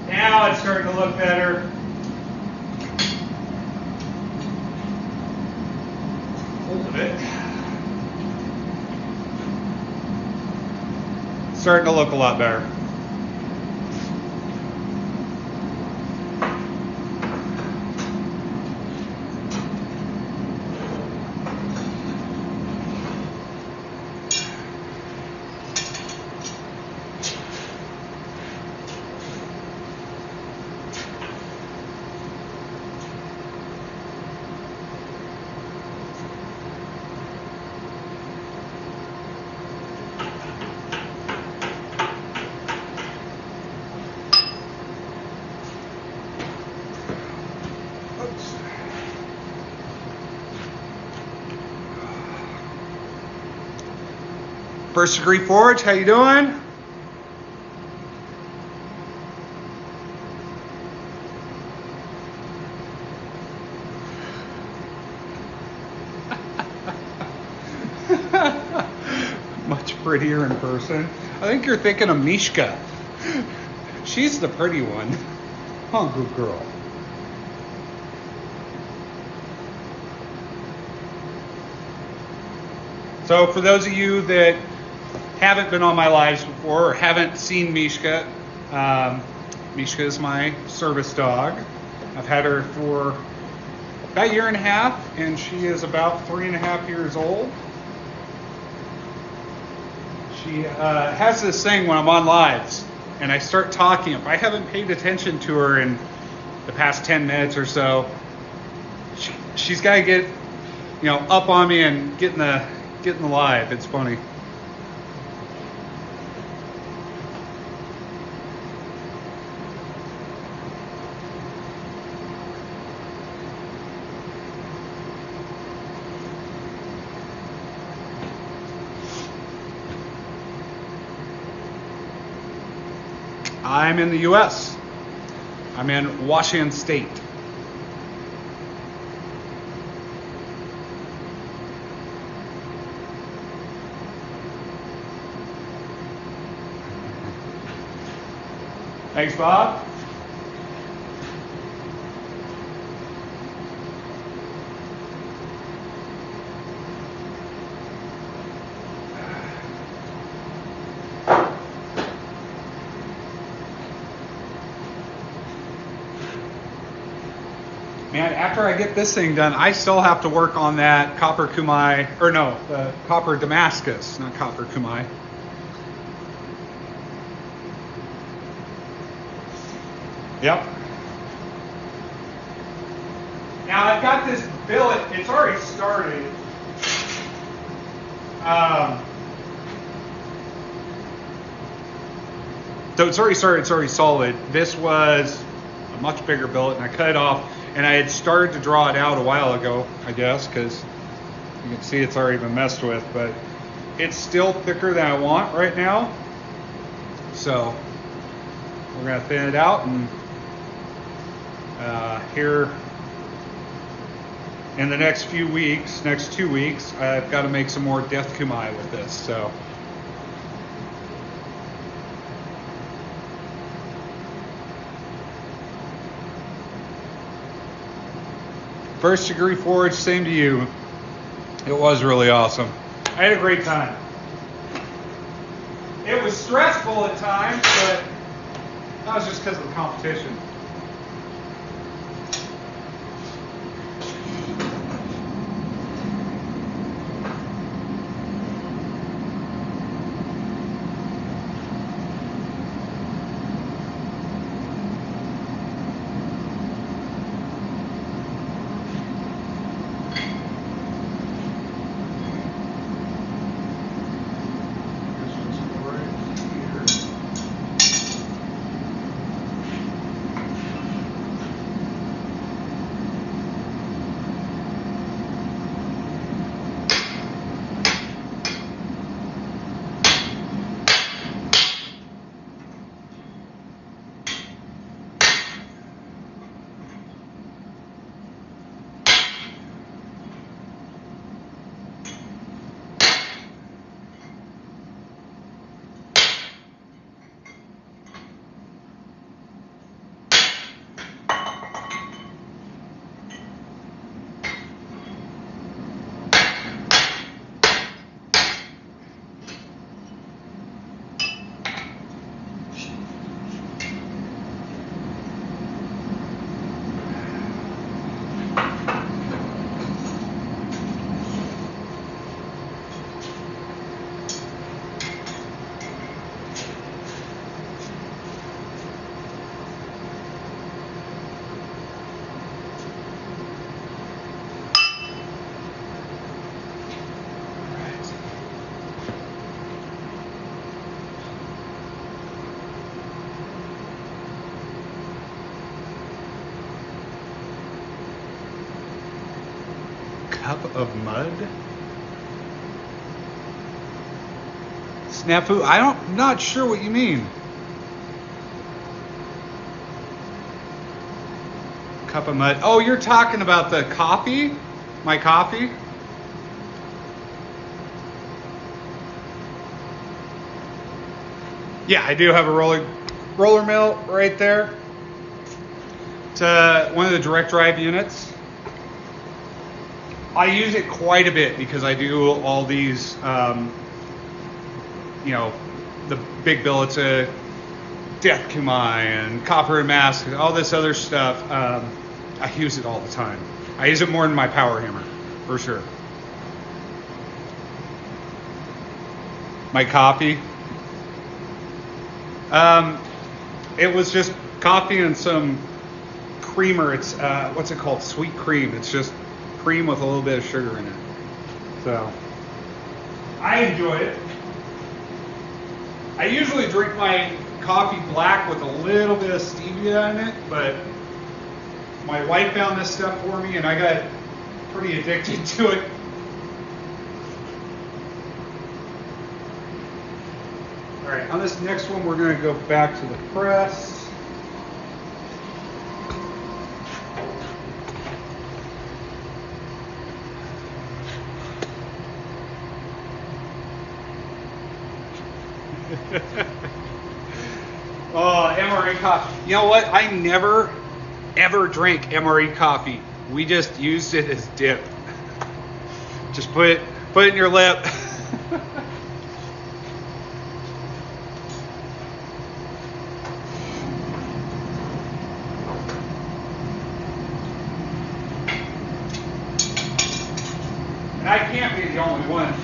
Now it's starting to look better. Hold it. Starting to look a lot better. First Degree Forge, how you doing? Much prettier in person. I think you're thinking of Mishka. She's the pretty one. Huh, good girl. So for those of you that haven't been on my lives before or haven't seen Mishka, Mishka is my service dog. I've had her for about 1.5 years, and she is about 3.5 years old. She has this thing when I'm on lives and I start talking. If I haven't paid attention to her in the past 10 minutes or so, she's got to get, up on me and get in the getting alive. It's funny. I'm in the U.S. I'm in Washington State. Thanks, Bob. Man, after I get this thing done, I still have to work on that copper kumai, or no, the copper Damascus, not copper kumai. Yep. Now I've got this billet, it's already started. So it's already started, it's already solid. This was a much bigger billet and I cut it off. And I had started to draw it out a while ago, I guess, because you can see it's already been messed with, but it's still thicker than I want right now. So we're gonna thin it out, and here in the next few weeks, next 2 weeks, I've got to make some more death kumai with this. So. First degree forge, same to you. It was really awesome. I had a great time. It was stressful at times, but that was just because of the competition. Cup of mud? Snafu? I'm not sure what you mean. Cup of mud. Oh, you're talking about the coffee? My coffee? Yeah, I do have a roller mill right there. It's one of the direct drive units. I use it quite a bit because I do all these, the big billets of death kumai and copper and mask, all this other stuff. I use it all the time. I use it more than my power hammer, for sure. My coffee. It was just coffee and some creamer. It's what's it called? Sweet cream. It's just cream with a little bit of sugar in it. So I enjoy it. I usually drink my coffee black with a little bit of stevia in it, but my wife found this stuff for me and I got pretty addicted to it. All right, on this next one, we're going to go back to the press. Oh, MRE coffee. You know what? I never, ever drank MRE coffee. We just used it as dip. Just put it in your lip. And I can't be the only one.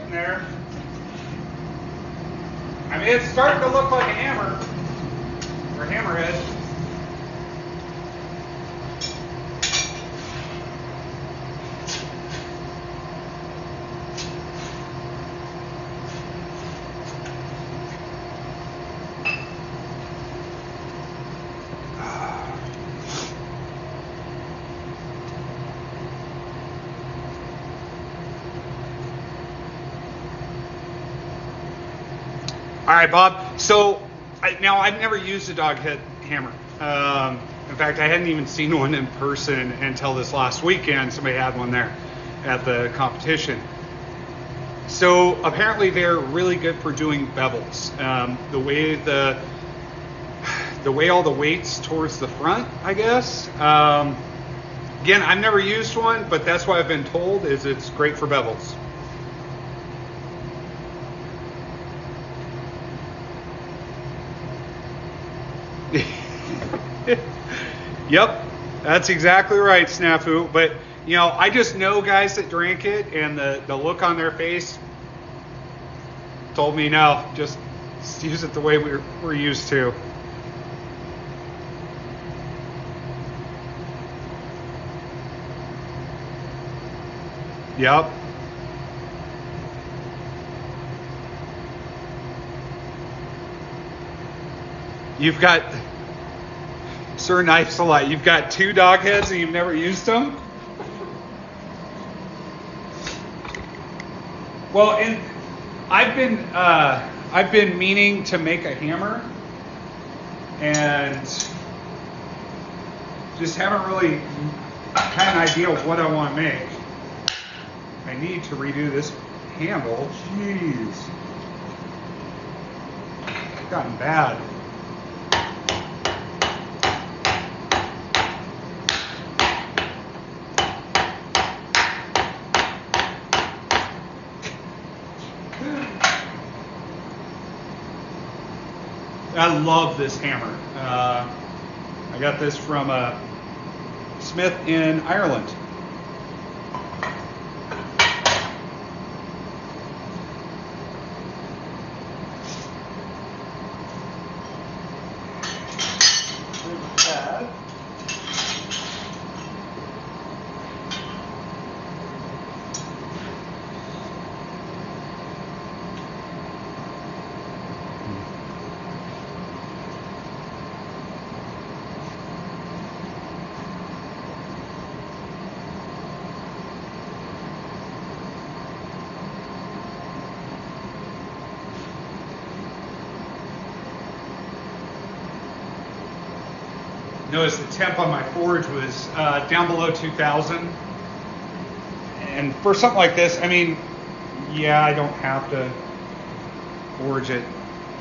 There. I mean, it's starting to look like a hammer, or hammerhead. All right, Bob. So now I've never used a dog head hammer. In fact, I hadn't even seen one in person until this last weekend. Somebody had one there at the competition. So apparently they're really good for doing bevels. The way all the weight's towards the front, I guess. Again, I've never used one, but that's what I've been told is it's great for bevels. Yep, that's exactly right, Snafu. But you know, I just know guys that drank it, and the look on their face told me no, just use it the way we're used to. Yep. You've got Sir Knife's a lot. You've got 2 dog heads and you've never used them? Well, and I've been meaning to make a hammer and just haven't really had an idea of what I want to make. I need to redo this handle. Jeez. It's gotten bad. I love this hammer. I got this from Smith in Ireland. Notice the temp on my forge was down below 2,000. And for something like this, I mean, yeah, I don't have to forge at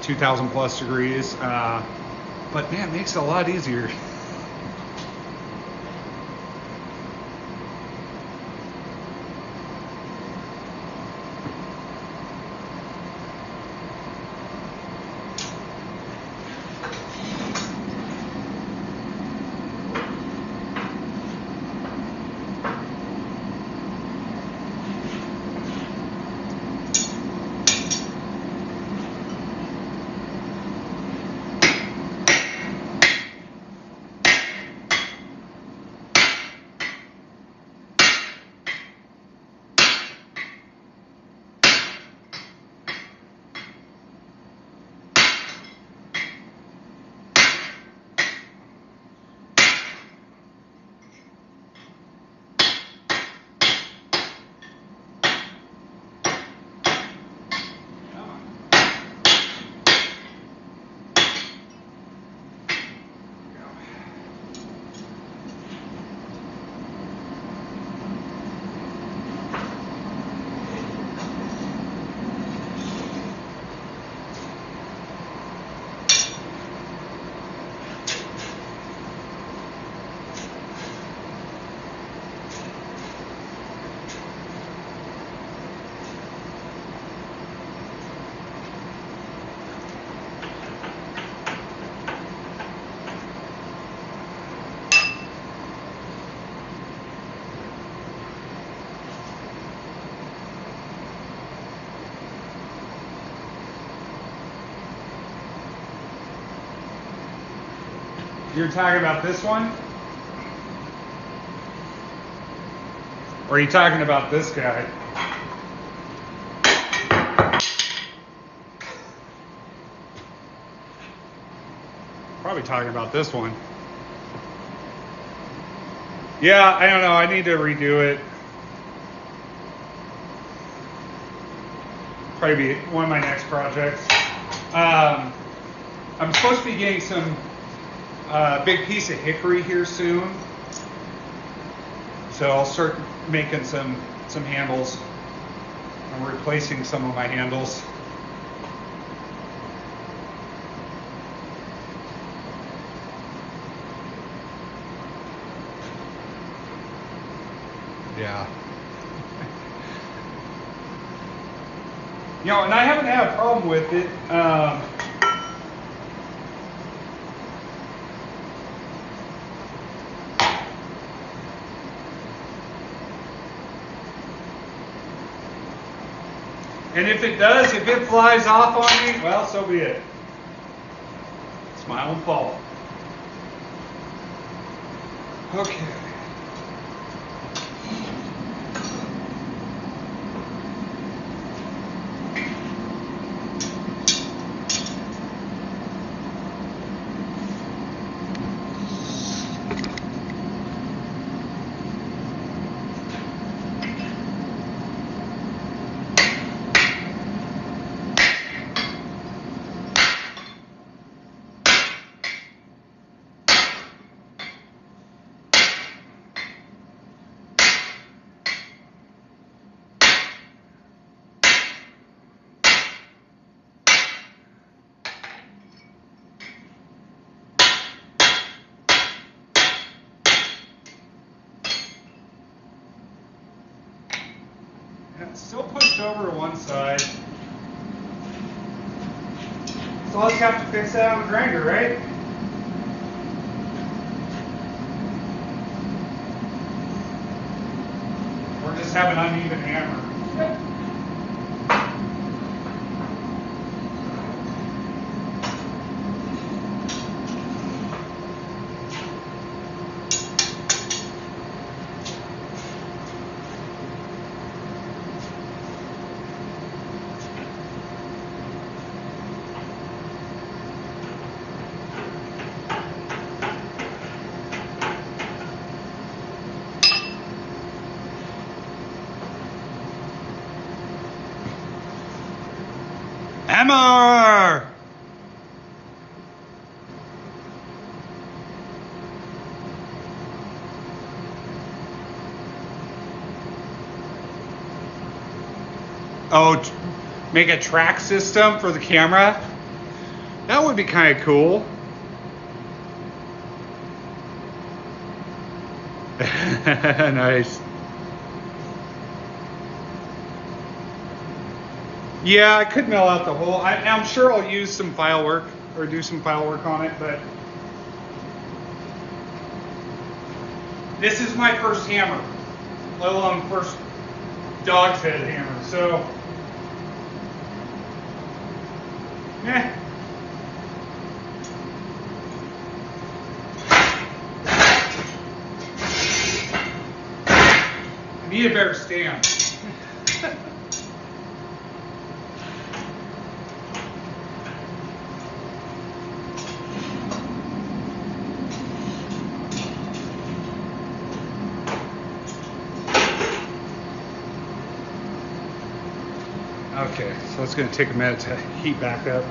2,000 plus degrees, but man, it makes it a lot easier. You're talking about this one? Or are you talking about this guy? Probably talking about this one. Yeah, I don't know. I need to redo it. Probably be one of my next projects. I'm supposed to be getting some big piece of hickory here soon, so I'll start making some handles. I'm replacing some of my handles. Yeah. You know, and I haven't had a problem with it. And if it does, if it flies off on me, well, so be it. It's my own fault. Okay. It's still pushed over to one side. So I'll just have to fix that on the grinder, right? Or just have an uneven hammer. Hammer! Oh, make a track system for the camera? That would be kind of cool. Nice. Yeah, I could mill out the hole. I'm sure I'll use some file work or do some file work on it, but this is my first hammer, let alone first dog's head hammer. So, yeah. I need a better stand. Okay, so it's going to take a minute to heat back up.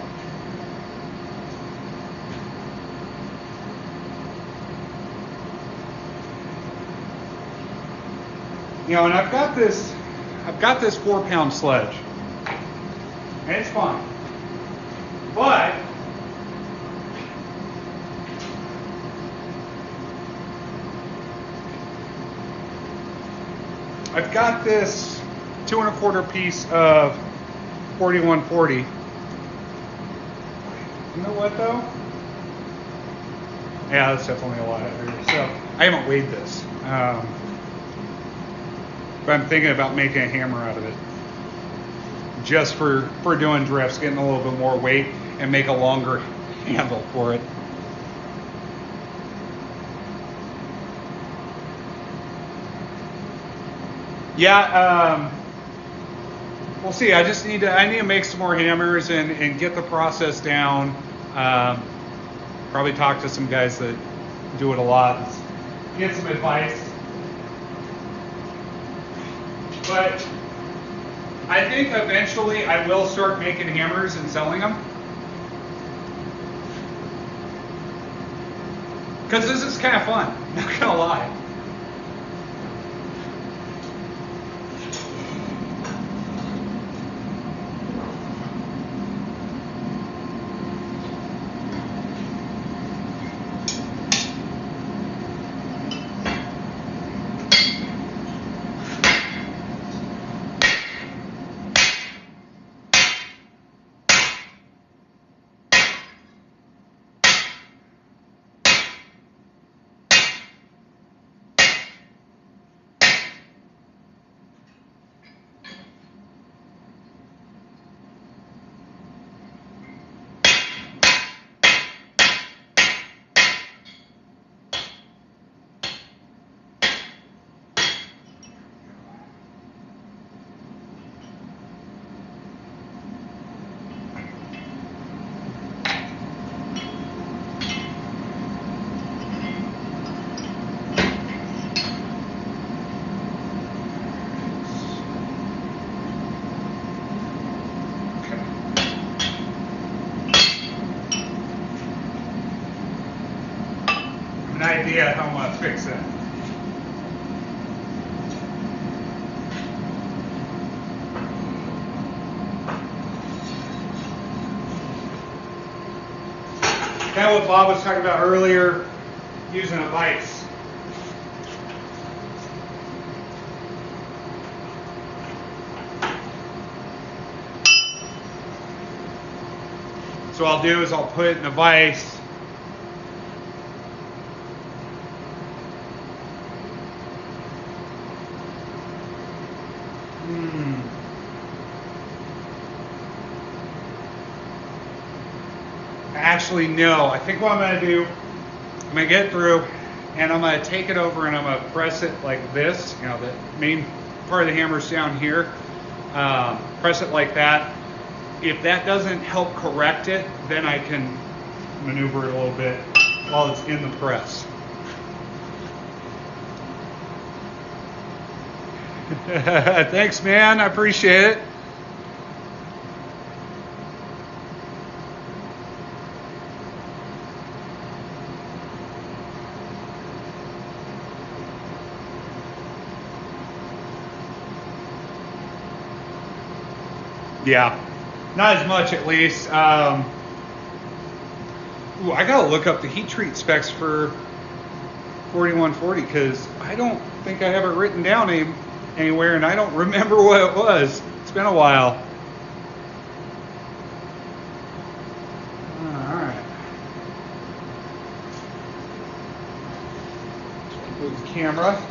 You know, and I've got this 4-pound sledge, and it's fine. But I've got this 2 1/4 piece of 4140. You know what though? Yeah, that's definitely a lot heavier. So I haven't weighed this. But I'm thinking about making a hammer out of it. Just for doing drifts, getting a little bit more weight and make a longer handle for it. Yeah, we'll see. I need to make some more hammers and get the process down. Probably talk to some guys that do it a lot. Get some advice. But I think eventually I will start making hammers and selling them. Because this is kind of fun, not gonna lie. An idea how I'm gonna fix it. Kind of what Bob was talking about earlier, using a vise. So what I'll do is I'll put it in a vise. Actually, no. I think what I'm going to do, I'm going to get through and I'm going to take it over and I'm going to press it like this. You know, the main part of the hammer's down here. Press it like that. If that doesn't help correct it, then I can maneuver it a little bit while it's in the press. Thanks, man. I appreciate it. Yeah, not as much at least. Ooh, I gotta look up the heat treat specs for 4140 because I don't think I have it written down anywhere, and I don't remember what it was. It's been a while. All right. Move the camera.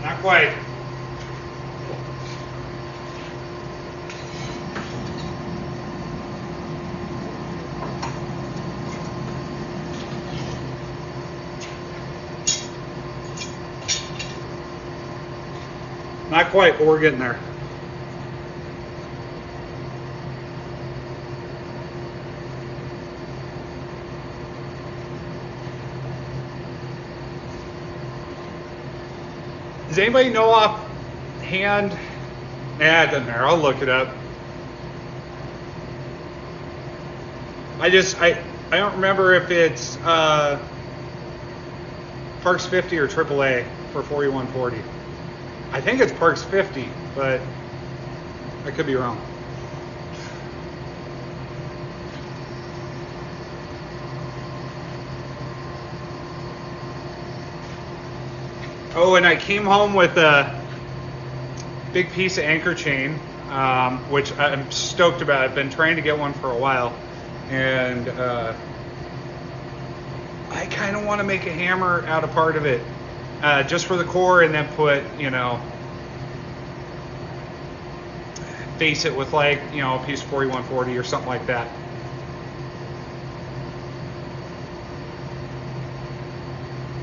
Not quite. Not quite, but we're getting there. Does anybody know offhand? Nah, it doesn't matter. I'll look it up. I don't remember if it's Parks 50 or AAA for 4140. I think it's Parks 50, but I could be wrong. Oh, and I came home with a big piece of anchor chain, which I'm stoked about. I've been trying to get one for a while, and I kind of want to make a hammer out of part of it, just for the core, and then put, base it with like, a piece of 4140 or something like that.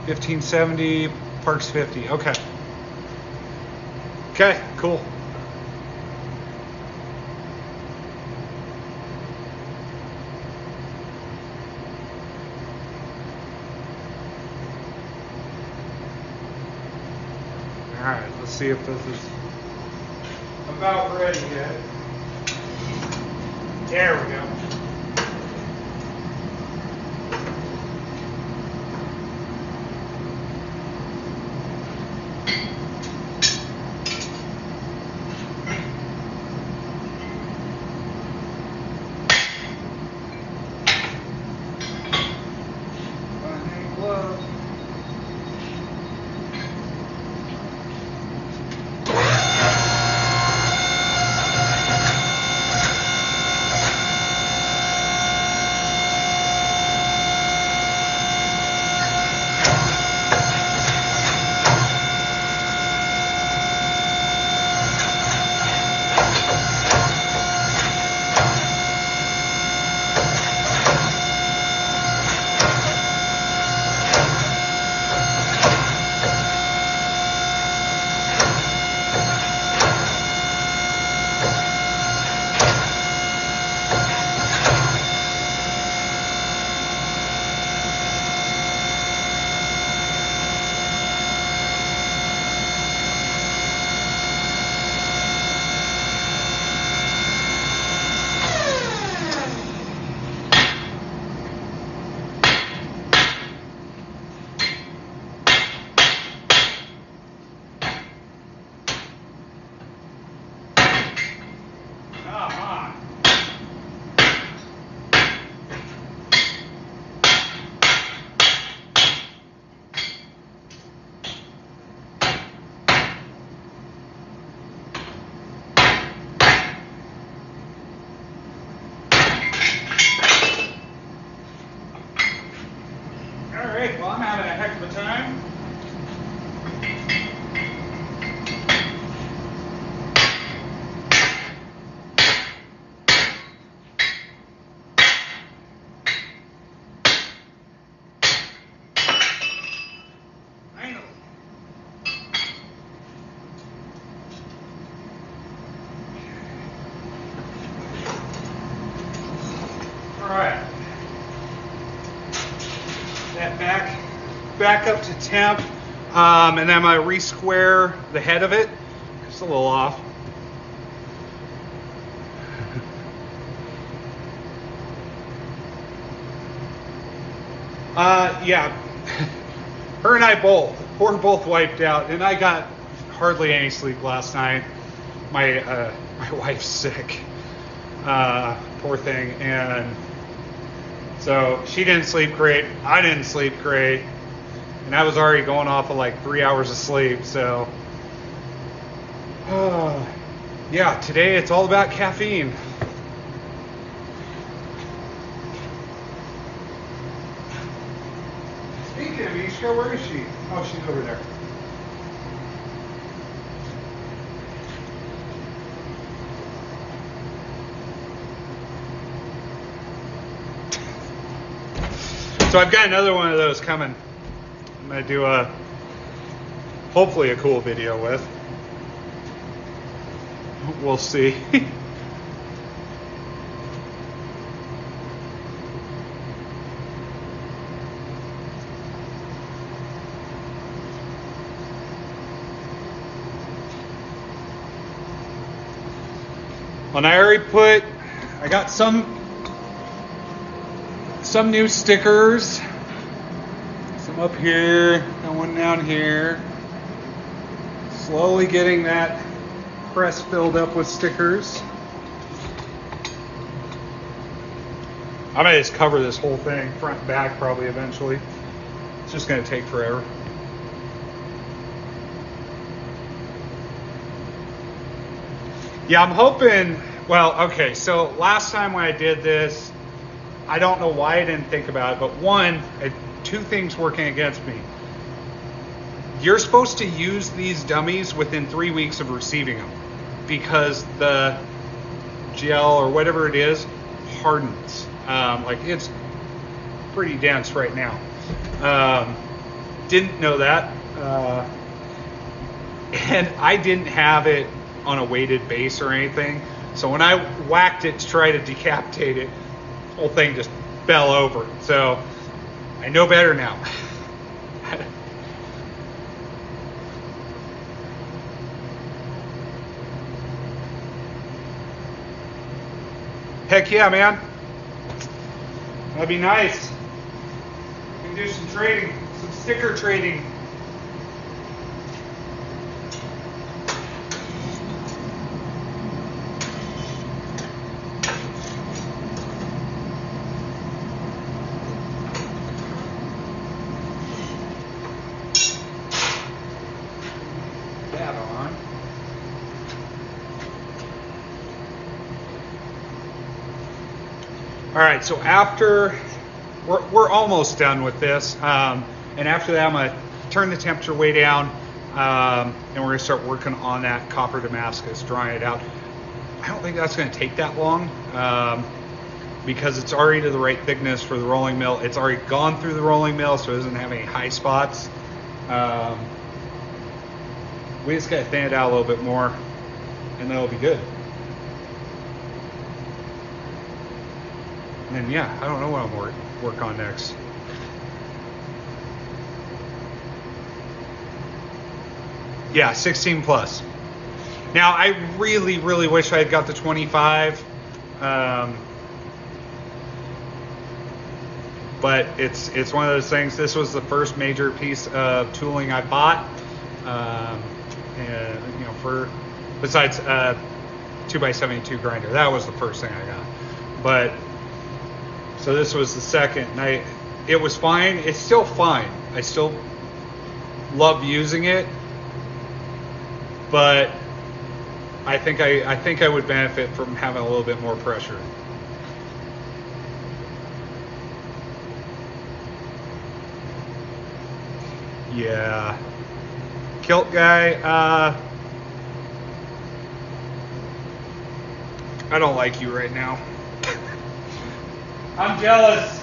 $1570, Parks 50. Okay. Okay, cool. All right, let's see if this is about ready yet. There we go. Well, I'm having a heck of a time. Finally. All right. That back back up to temp, and then I'm gonna re-square the head of it. It's a little off. Yeah, her and I we're both wiped out, and I got hardly any sleep last night. My wife's sick, poor thing, and so she didn't sleep great. I didn't sleep great, and I was already going off of like 3 hours of sleep. So, yeah, today it's all about caffeine. Speaking of Ishka, where is she? Oh, she's over there. So I've got another one of those coming. I'm going to do hopefully a cool video with. We'll see. And I got some new stickers. Some up here, and one down here. Slowly getting that press filled up with stickers. I'm gonna just cover this whole thing, front and back, probably eventually. It's just gonna take forever. Yeah, I'm hoping, well, okay, so last time when I did this, I don't know why I didn't think about it, but one, two things working against me. You're supposed to use these dummies within 3 weeks of receiving them because the gel or whatever it is hardens. Like it's pretty dense right now. Didn't know that. And I didn't have it on a weighted base or anything. So when I whacked it to try to decapitate it, the whole thing just fell over. So I know better now. Heck yeah, man. That'd be nice. We can do some trading, some sticker trading. That on. All right, so after we're almost done with this, and after that, I'm gonna turn the temperature way down, and we're gonna start working on that copper Damascus, drying it out. I don't think that's gonna take that long, because it's already to the right thickness for the rolling mill. It's already gone through the rolling mill, so it doesn't have any high spots. We just gotta thin it out a little bit more, and that'll be good. And then, yeah, I don't know what I'm work on next. Yeah, 16 plus. Now, I really, really wish I had got the 25. But it's one of those things. This was the first major piece of tooling I bought. And, you know, besides 2x72 grinder. That was the first thing I got. But so this was the second, and it was fine. It's still fine. I still love using it, but I think I would benefit from having a little bit more pressure. Yeah, kilt guy. I don't like you right now. I'm jealous.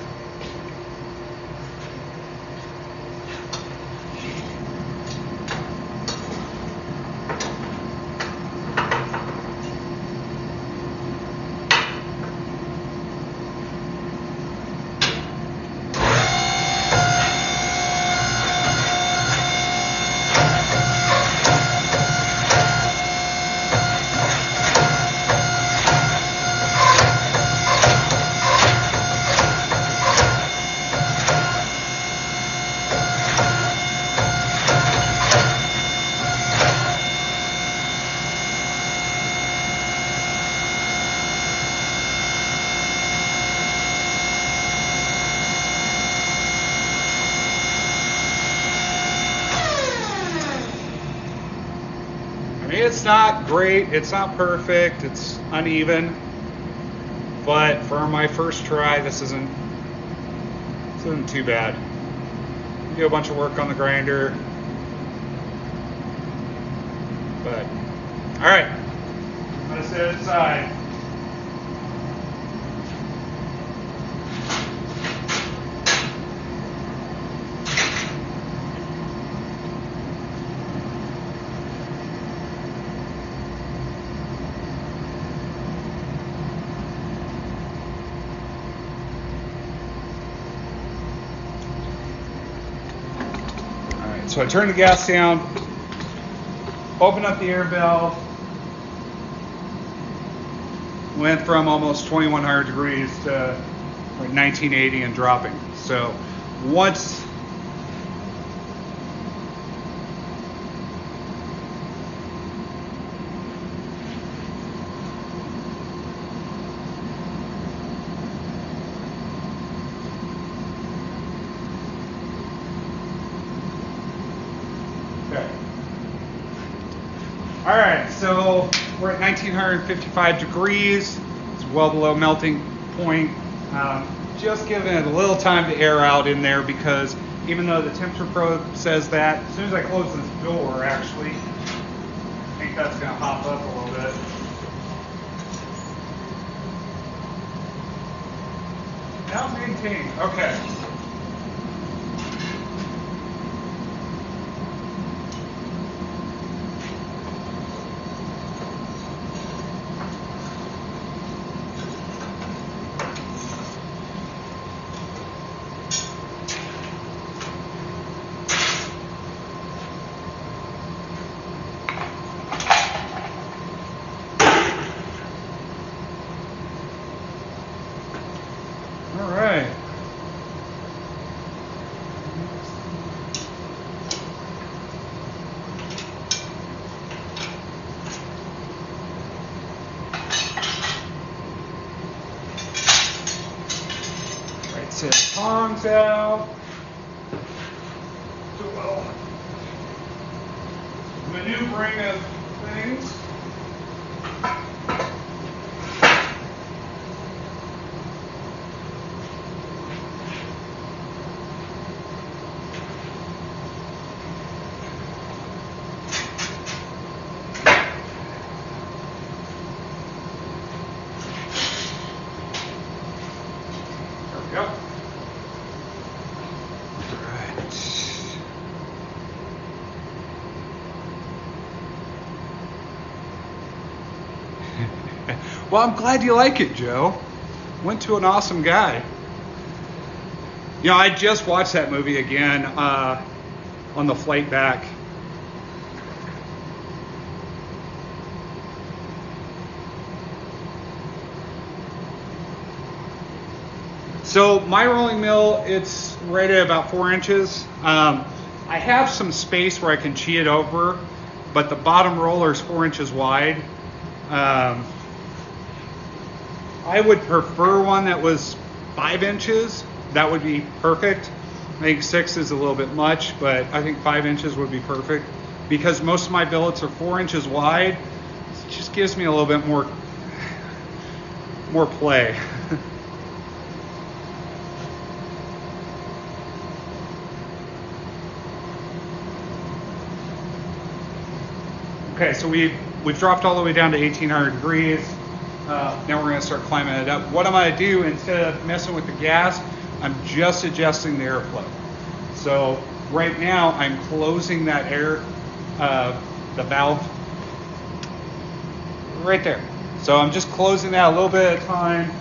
I mean, it's not great, it's not perfect, it's uneven, but for my first try, this isn't too bad. Do a bunch of work on the grinder, but all right, I'm gonna set it aside. So I turn the gas down, open up the air valve, went from almost 2100 degrees to like 1980 and dropping. So once all right, so we're at 1955 degrees. It's well below melting point. Just giving it a little time to air out in there because even though the temperature probe says that, as soon as I close this door, actually, I think that's going to hop up a little bit. Now maintained. Okay. All right. Right, set tongs out. Well, maneuvering of things. Yep. Right. Well, I'm glad you like it, Joe. Went to an awesome guy. You know, I just watched that movie again on the flight back. So my rolling mill, it's right at about 4 inches. I have some space where I can cheat it over, but the bottom roller is 4 inches wide. I would prefer one that was 5 inches. That would be perfect. I think 6 is a little bit much, but I think 5 inches would be perfect because most of my billets are 4 inches wide. It just gives me a little bit more play. Okay, so we've dropped all the way down to 1800 degrees. Now we're going to start climbing it up. What I'm going to do, instead of messing with the gas, I'm just adjusting the airflow. So right now I'm closing that the valve right there. So I'm just closing that a little bit at a time,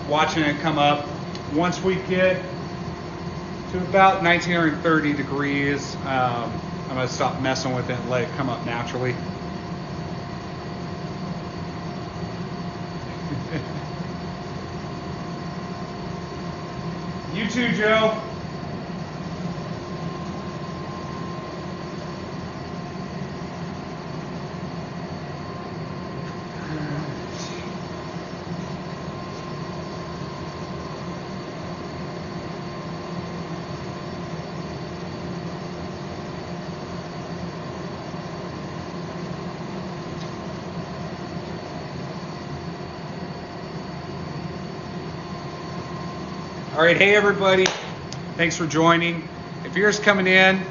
watching it come up. Once we get to about 1930 degrees, I'm going to stop messing with it and let it come up naturally. You too, Joe. All right, hey everybody, thanks for joining. If you're just coming in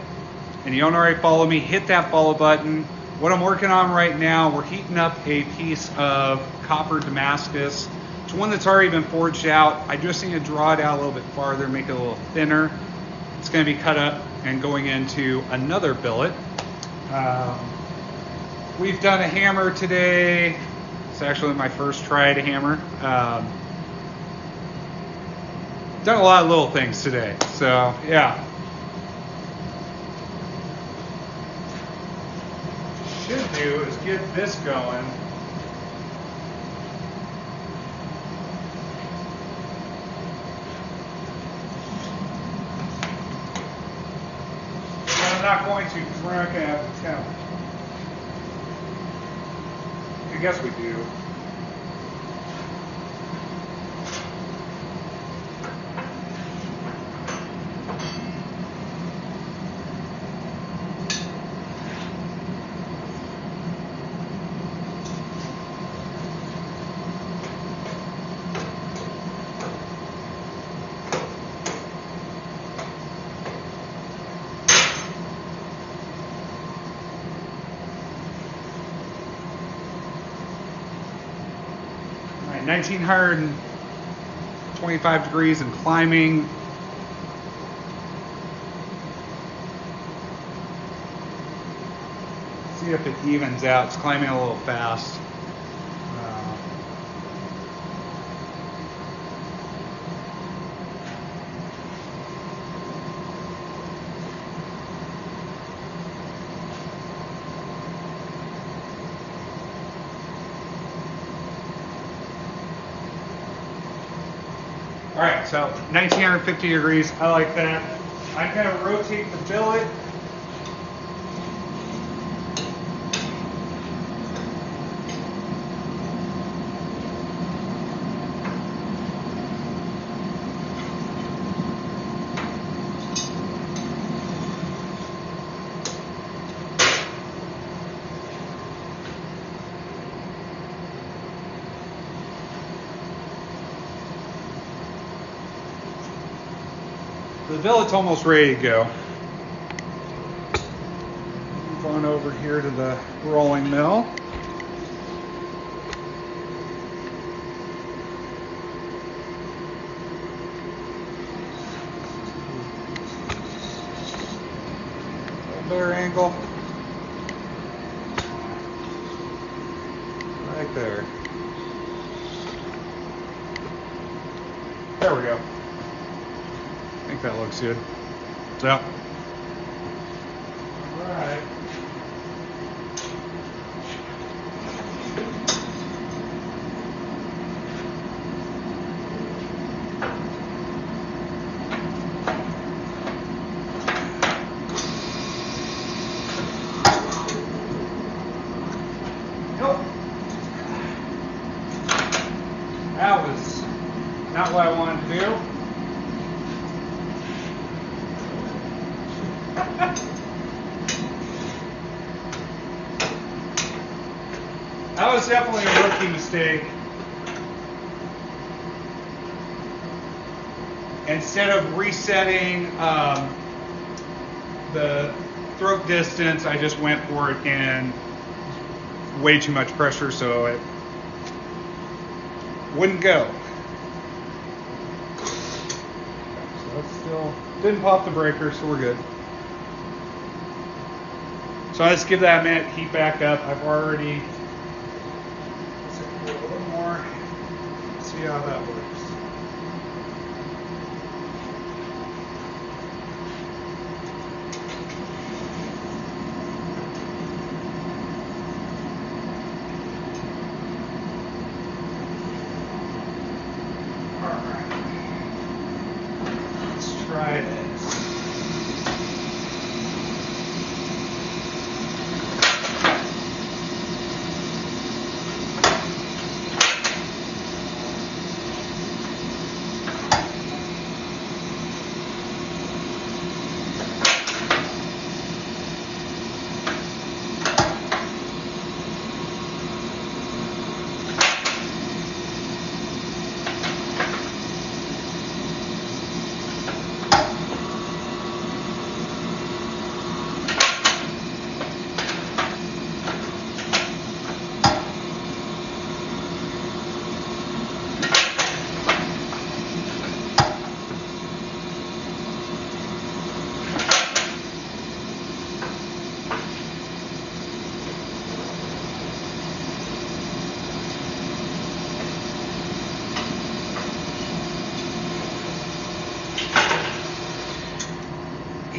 and you don't already follow me, hit that follow button. What I'm working on right now, we're heating up a piece of copper Damascus. It's one that's already been forged out. I just need to draw it out a little bit farther, make it a little thinner. It's going to be cut up and going into another billet. We've done a hammer today. It's actually my first try at a hammer. Done a lot of little things today, so yeah. Should do is get this going. But I'm not going to drink at the temp. I guess we do. All right, 1925 degrees and climbing. See if it evens out. It's climbing a little fast. All right, so 1950 degrees, I like that. I'm gonna rotate the billet. The billet's almost ready to go. Move on over here to the rolling mill. Better angle. Right there. There we go. I think that looks good. So, all right. Nope. That was not what I wanted to do. That was definitely a rookie mistake. Instead of resetting the throat distance, I just went for it in way too much pressure, so it wouldn't go. So that's still, didn't pop the breaker, so we're good. So let's give that a minute, heat back up. I've already, let's do a little more, see how that works. All right, let's try this.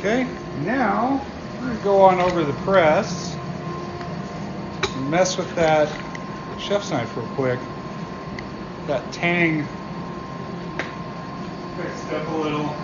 Okay, now we're going to go on over the press and mess with that chef's knife real quick. That tang. Step a little.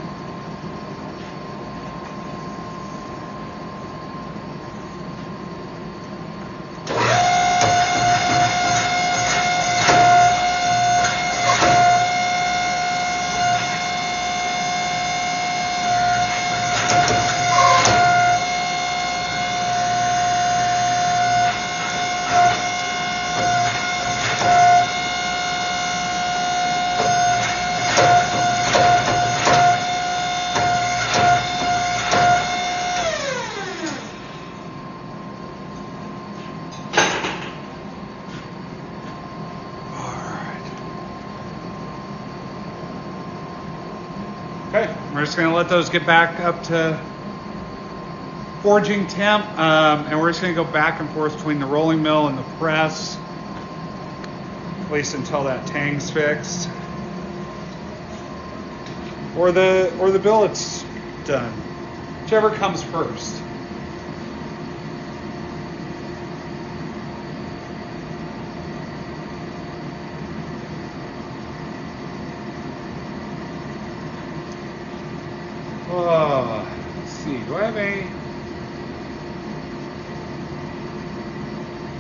Okay, we're just going to let those get back up to forging temp, and we're just going to go back and forth between the rolling mill and the press, at least until that tang's fixed, or the billet's done, whichever comes first. Let's see, do I have any? I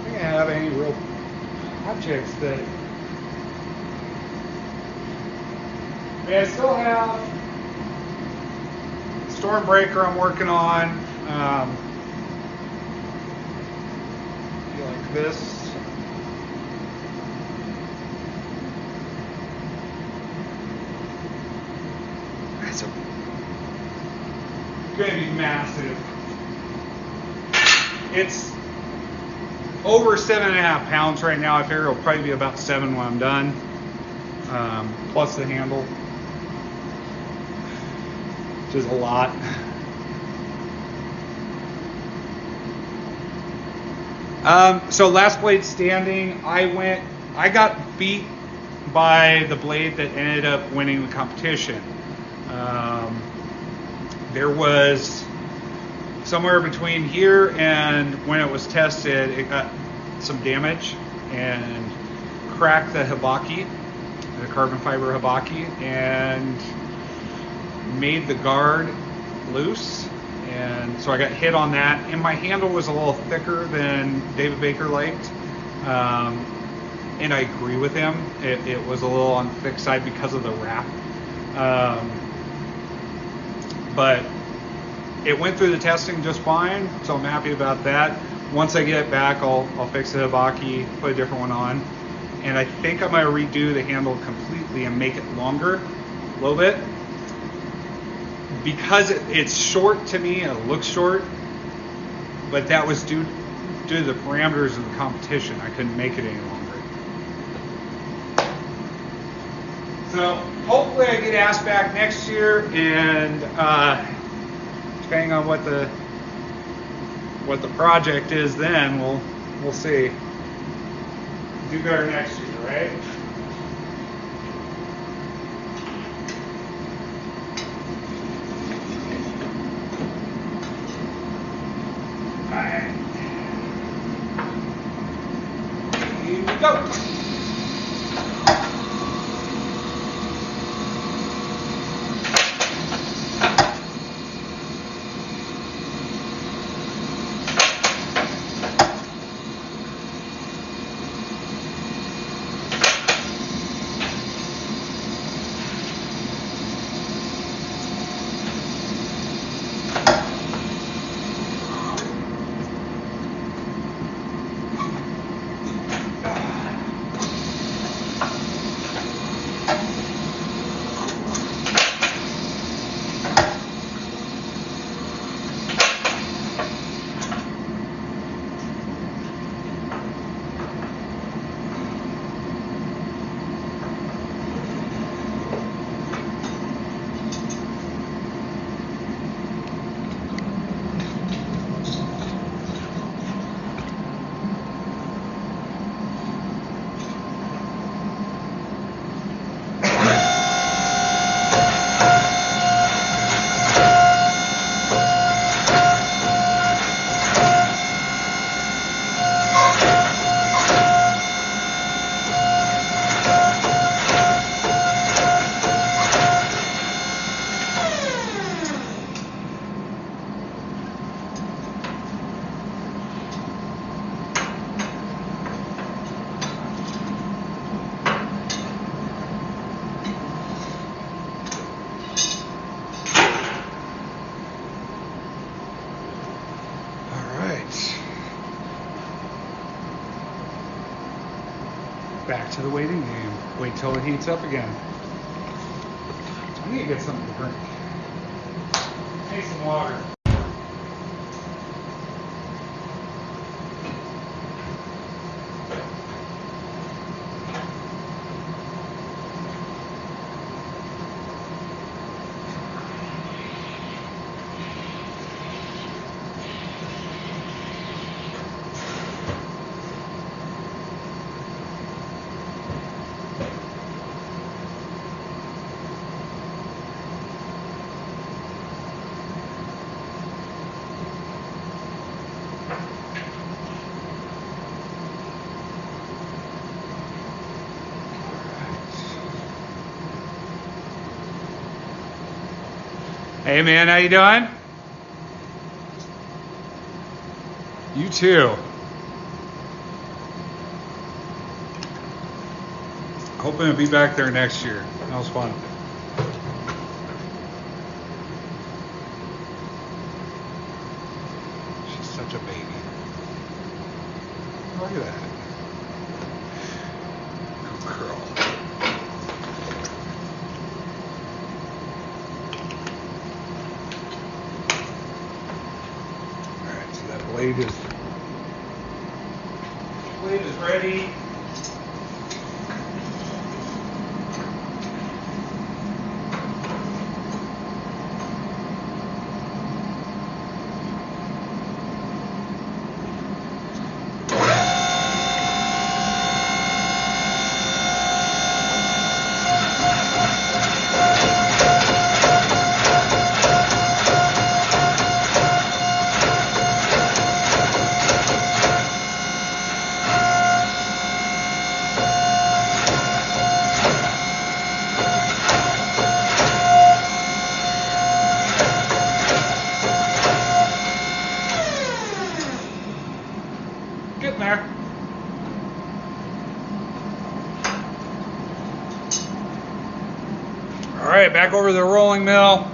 think I have any real projects that. I mean, I still have Stormbreaker I'm working on. Like this. That's going to be massive. It's over 7.5 pounds right now. I figure it'll probably be about 7 when I'm done, plus the handle, which is a lot. So last blade standing, I got beat by the blade that ended up winning the competition. There was somewhere between here and when it was tested, it got some damage and cracked the hibaki, the carbon fiber hibaki, and made the guard loose. And so I got hit on that, and my handle was a little thicker than David Baker liked. And I agree with him. It was a little on the thick side because of the wrap. But it went through the testing just fine, so I'm happy about that. Once I get it back, I'll fix the hibaki, put a different one on, and I think I'm gonna redo the handle completely and make it longer, a little bit, because it's short to me. It looks short, but that was due to the parameters of the competition. I couldn't make it any longer. So hopefully I get asked back next year, and depending on what the project is, then we'll see. Do better next year, right? All right. Here we go. Back to the waiting game. Wait till it heats up again. I need to get something to drink. Take some water. Hey man, how you doing? You too. Hoping to be back there next year. That was fun. She's such a baby. Look at that. Good girl. Blade is ready. Getting there. All right, back over to the rolling mill.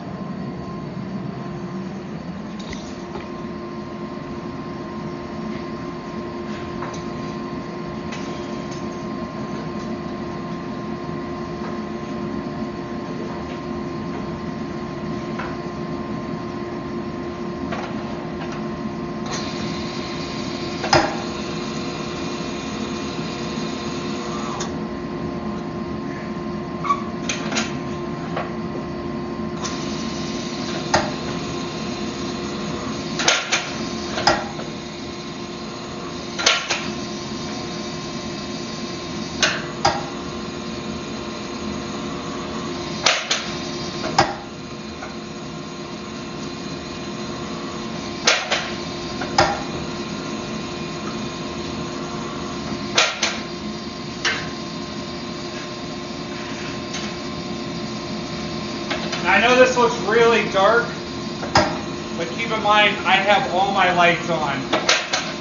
I know this looks really dark, but keep in mind I have all my lights on,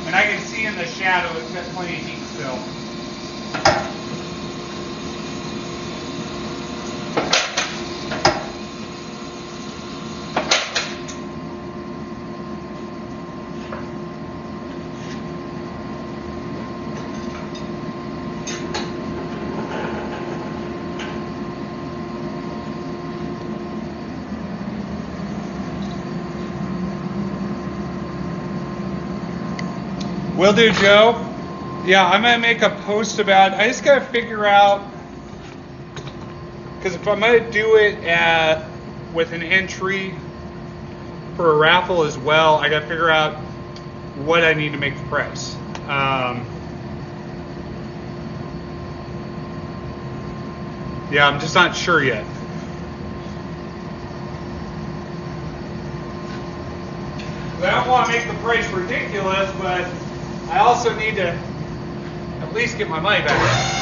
and I can see in the shadow it's got plenty of heat still. Will do, Joe. Yeah, I'm gonna make a post about it. I just gotta figure out, because if I'm gonna do it with an entry for a raffle as well, I gotta figure out what I need to make the price. Yeah, I'm just not sure yet. I don't want to make the price ridiculous, but I also need to at least get my money back.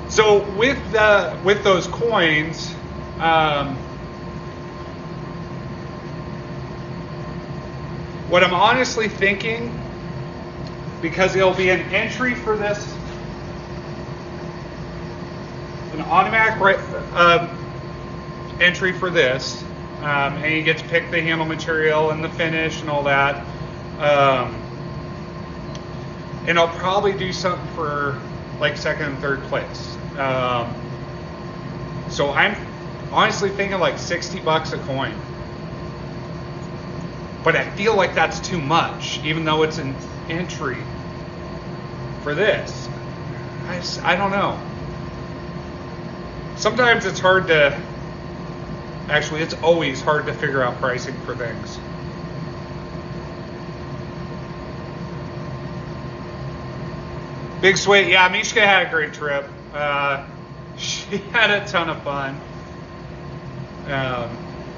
So with those coins, what I'm honestly thinking, because it'll be an entry for this, an automatic entry for this, and you get to pick the handle material and the finish and all that. And I'll probably do something for like second and third place. So I'm honestly thinking like $60 a coin. But I feel like that's too much, even though it's an entry for this. I don't know. Sometimes it's hard to, actually it's always hard to figure out pricing for things. Big Sweet, yeah, Mishka had a great trip. She had a ton of fun,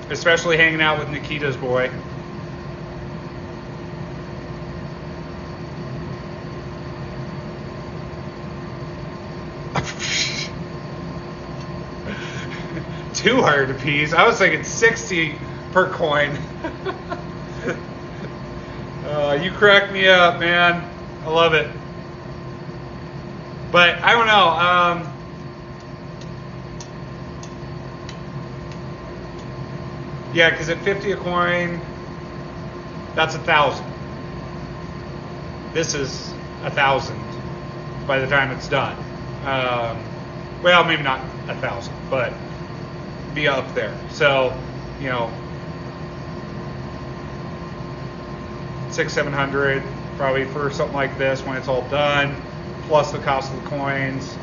especially hanging out with Nikita's boy. $200 a piece. I was thinking 60 per coin. You crack me up, man. I love it. But I don't know. Yeah, because at 50 a coin, that's 1,000. This is 1,000 by the time it's done. Well, maybe not 1,000, but be up there. So, you know, 600-700 probably for something like this when it's all done, plus the cost of the coins.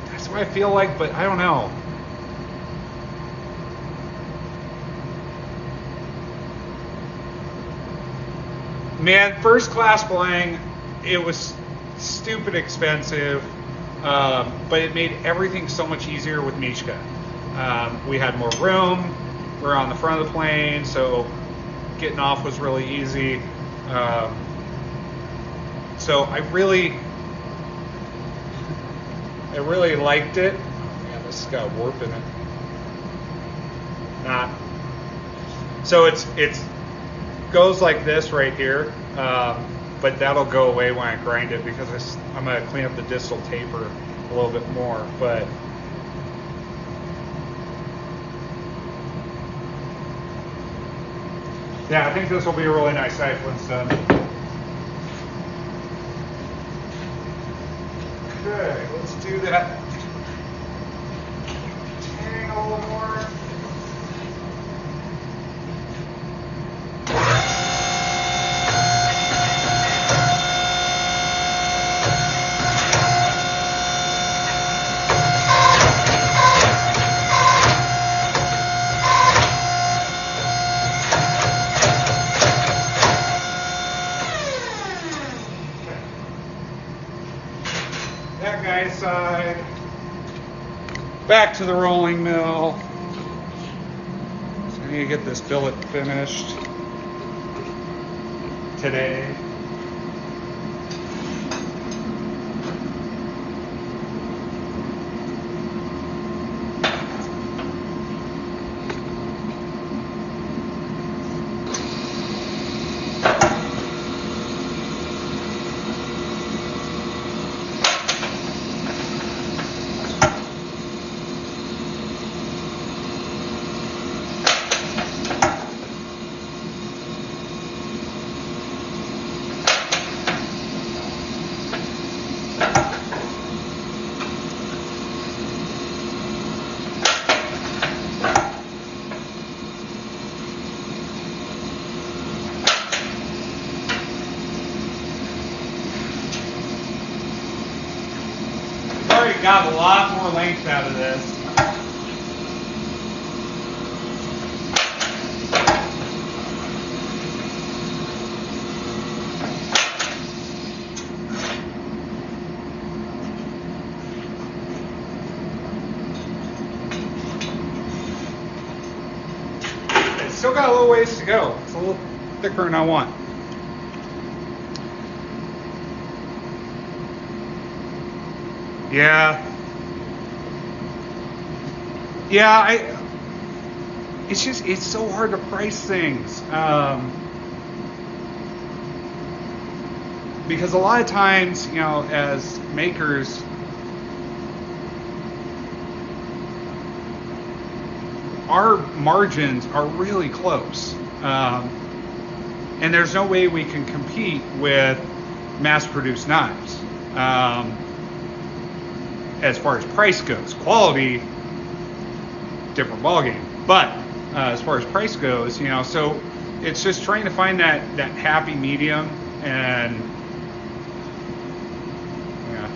That's what I feel like, but I don't know. Man, first class flying, it was stupid expensive, but it made everything so much easier with Mishka. We had more room, we were on the front of the plane, so getting off was really easy. So I really liked it. Oh, man, this has got warp in it. Nah. So it's goes like this right here, but that'll go away when I grind it because I'm going to clean up the distal taper a little bit more. But yeah, I think this will be a really nice knife when it's done. Okay, let's do that. Tang a little more. That guy's side. Back to the rolling mill. So I need to get this billet finished today. Got a lot more length out of this. It's still got a little ways to go. It's a little thicker than I want. Yeah. Yeah, it's so hard to price things. Because a lot of times, as makers, our margins are really close. And there's no way we can compete with mass-produced knives. As far as price goes, quality, different ballgame. But as far as price goes, so it's just trying to find that happy medium. And yeah.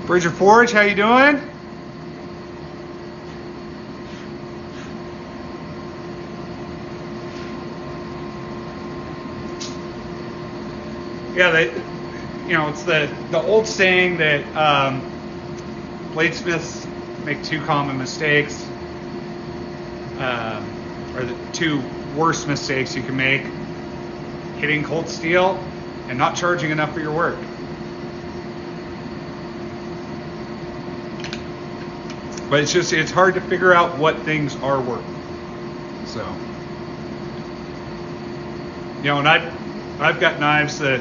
Bridger Forge, how you doing? Yeah, it's the old saying that bladesmiths make two common mistakes, or the two worst mistakes you can make: hitting cold steel and not charging enough for your work. But it's hard to figure out what things are worth. So, and I've got knives that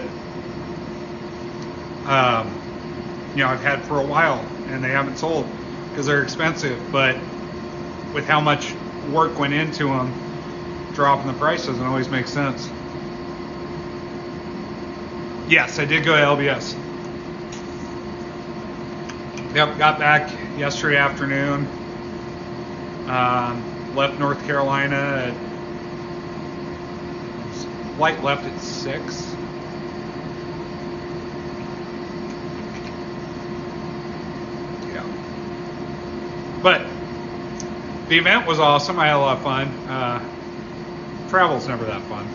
I've had for a while and they haven't sold because they're expensive, but with how much work went into them, dropping the price doesn't always make sense. Yes, I did go to LBS. Yep, got back yesterday afternoon. Left North Carolina flight left at 6. But the event was awesome. I had a lot of fun. Travel's never that fun.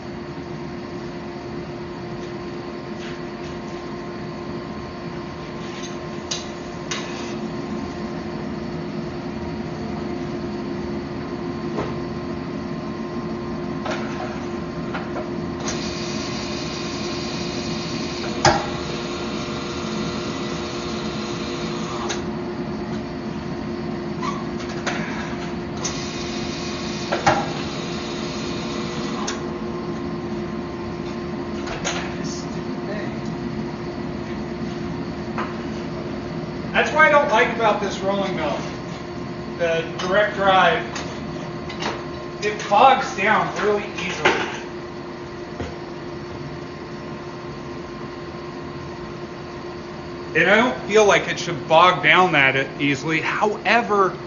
That's what I don't like about this rolling mill. The direct drive, it bogs down really easily. And I don't feel like it should bog down that easily. However,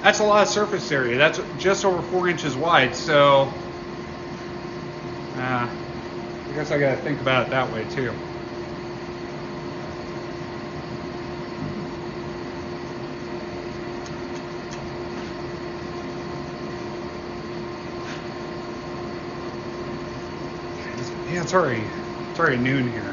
that's a lot of surface area. That's just over 4 inches wide. So I guess I got to think about it that way too. Yeah, it's already noon here.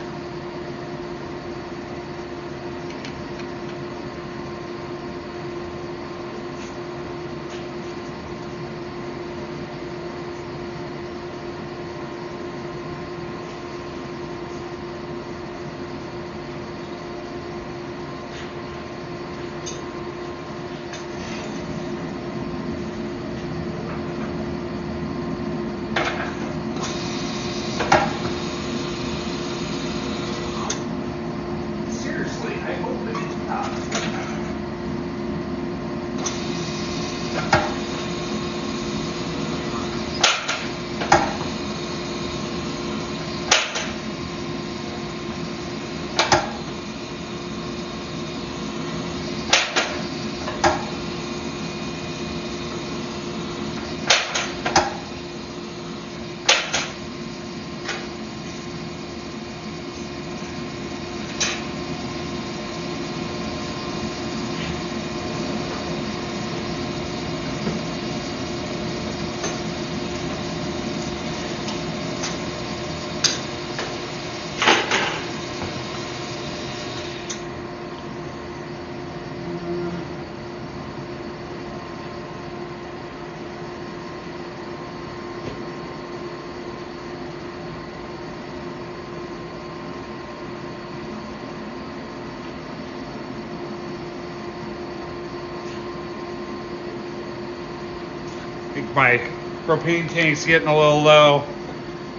think my propane tank's getting a little low.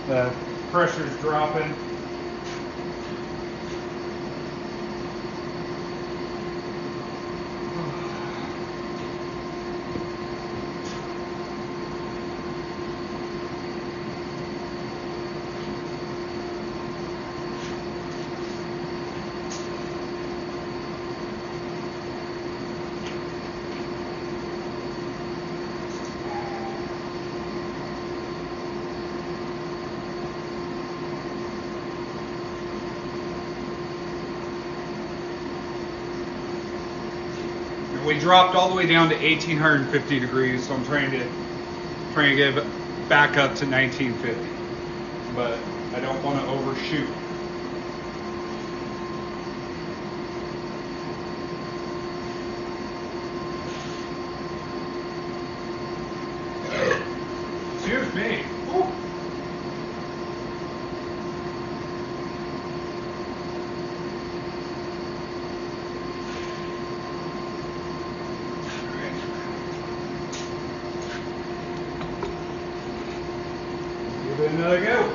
The pressure's dropping. We dropped all the way down to 1850 degrees, so I'm trying to get it back up to 1950, but I don't want to overshoot. Excuse me. Ooh. Give it another go.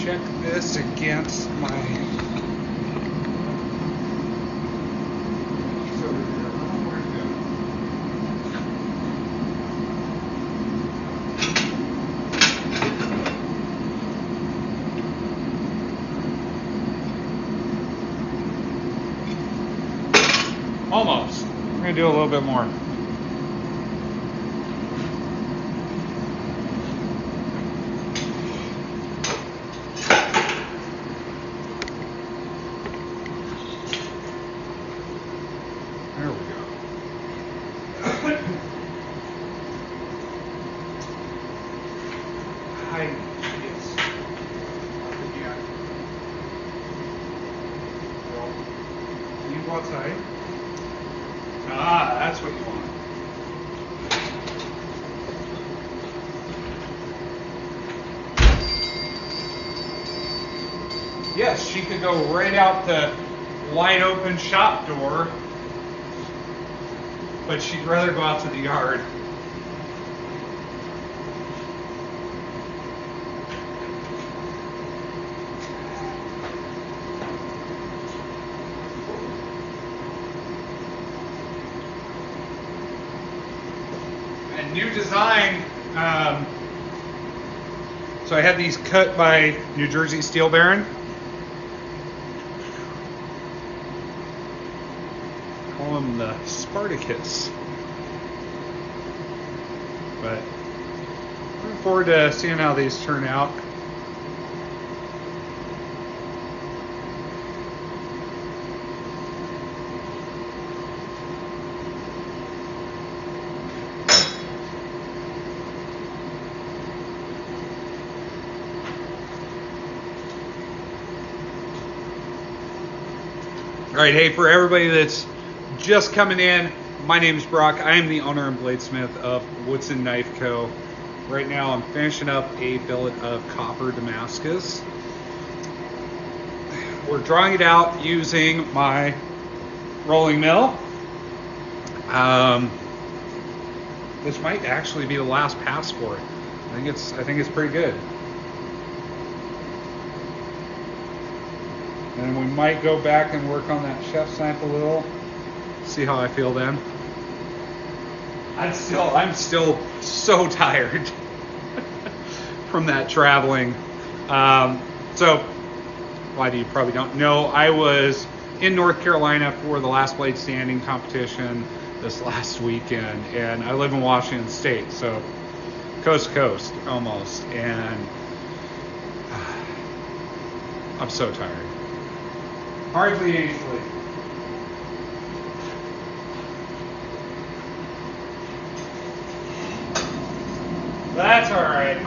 Check this against my almost. I'm gonna do a little bit more. There we go. Hi, yes. Yeah. Well, can you go outside? Ah, that's what you want. Yes, she could go right out the wide open shop door, but she'd rather go out to the yard. And new design, so I had these cut by New Jersey Steel Baron. Call them the Spartacus. But looking forward to seeing how these turn out. All right, hey, for everybody that's just coming in, my name is Brock. I am the owner and bladesmith of Woodson Knife Co. Right now I'm finishing up a billet of copper Damascus. We're drawing it out using my rolling mill. This might actually be the last pass for it. I think it's pretty good. And we might go back and work on that chef's knife a little. See how I feel then. I'm still so tired. from that traveling. So, why do you probably don't know? I was in North Carolina for the last blade standing competition this last weekend, and I live in Washington State, so coast to coast almost, and I'm so tired. Hardly any sleep. That's all right.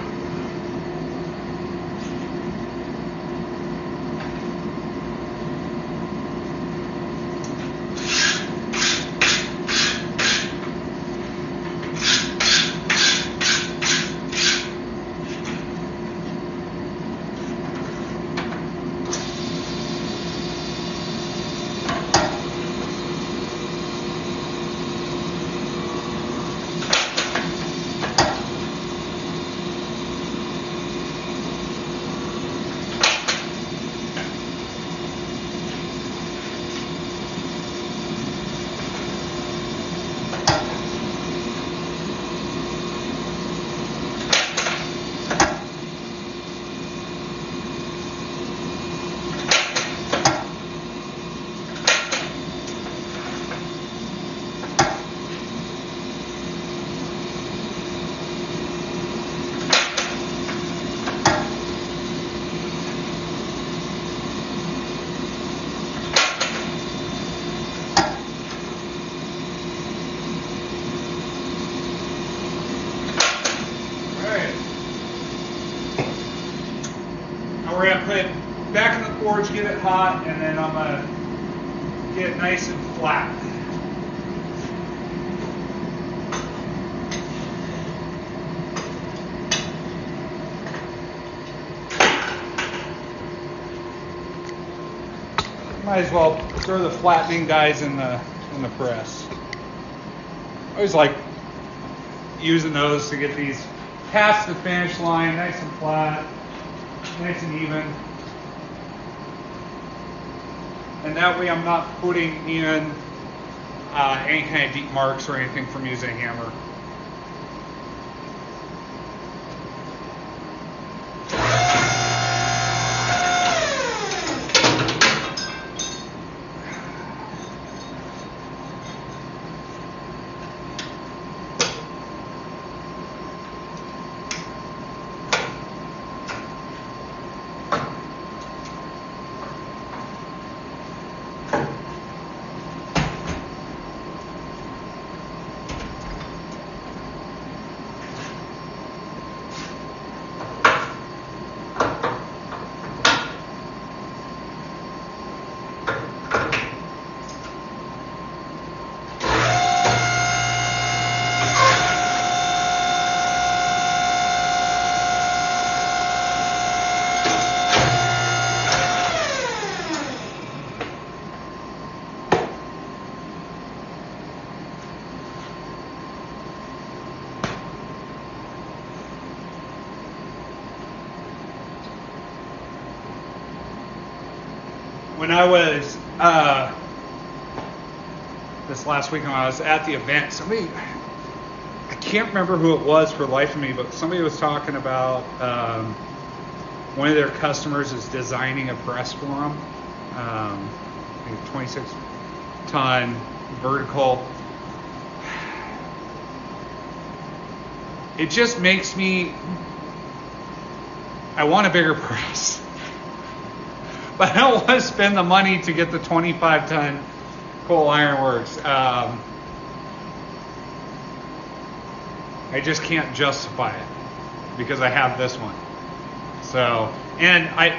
We're going to put it back in the forge, get it hot, and then I'm going to get it nice and flat. Might as well throw the flattening guys in the press. I always like using those to get these past the finish line, nice and flat. Nice and even, and that way I'm not putting in any kind of deep marks or anything from using a hammer. When I was, this last weekend when I was at the event, somebody, I can't remember who it was for the life of me, but somebody was talking about one of their customers is designing a press for them, a 26-ton vertical. It just makes me, I want a bigger press. But I don't want to spend the money to get the 25-ton coal ironworks. I just can't justify it because I have this one. So, and I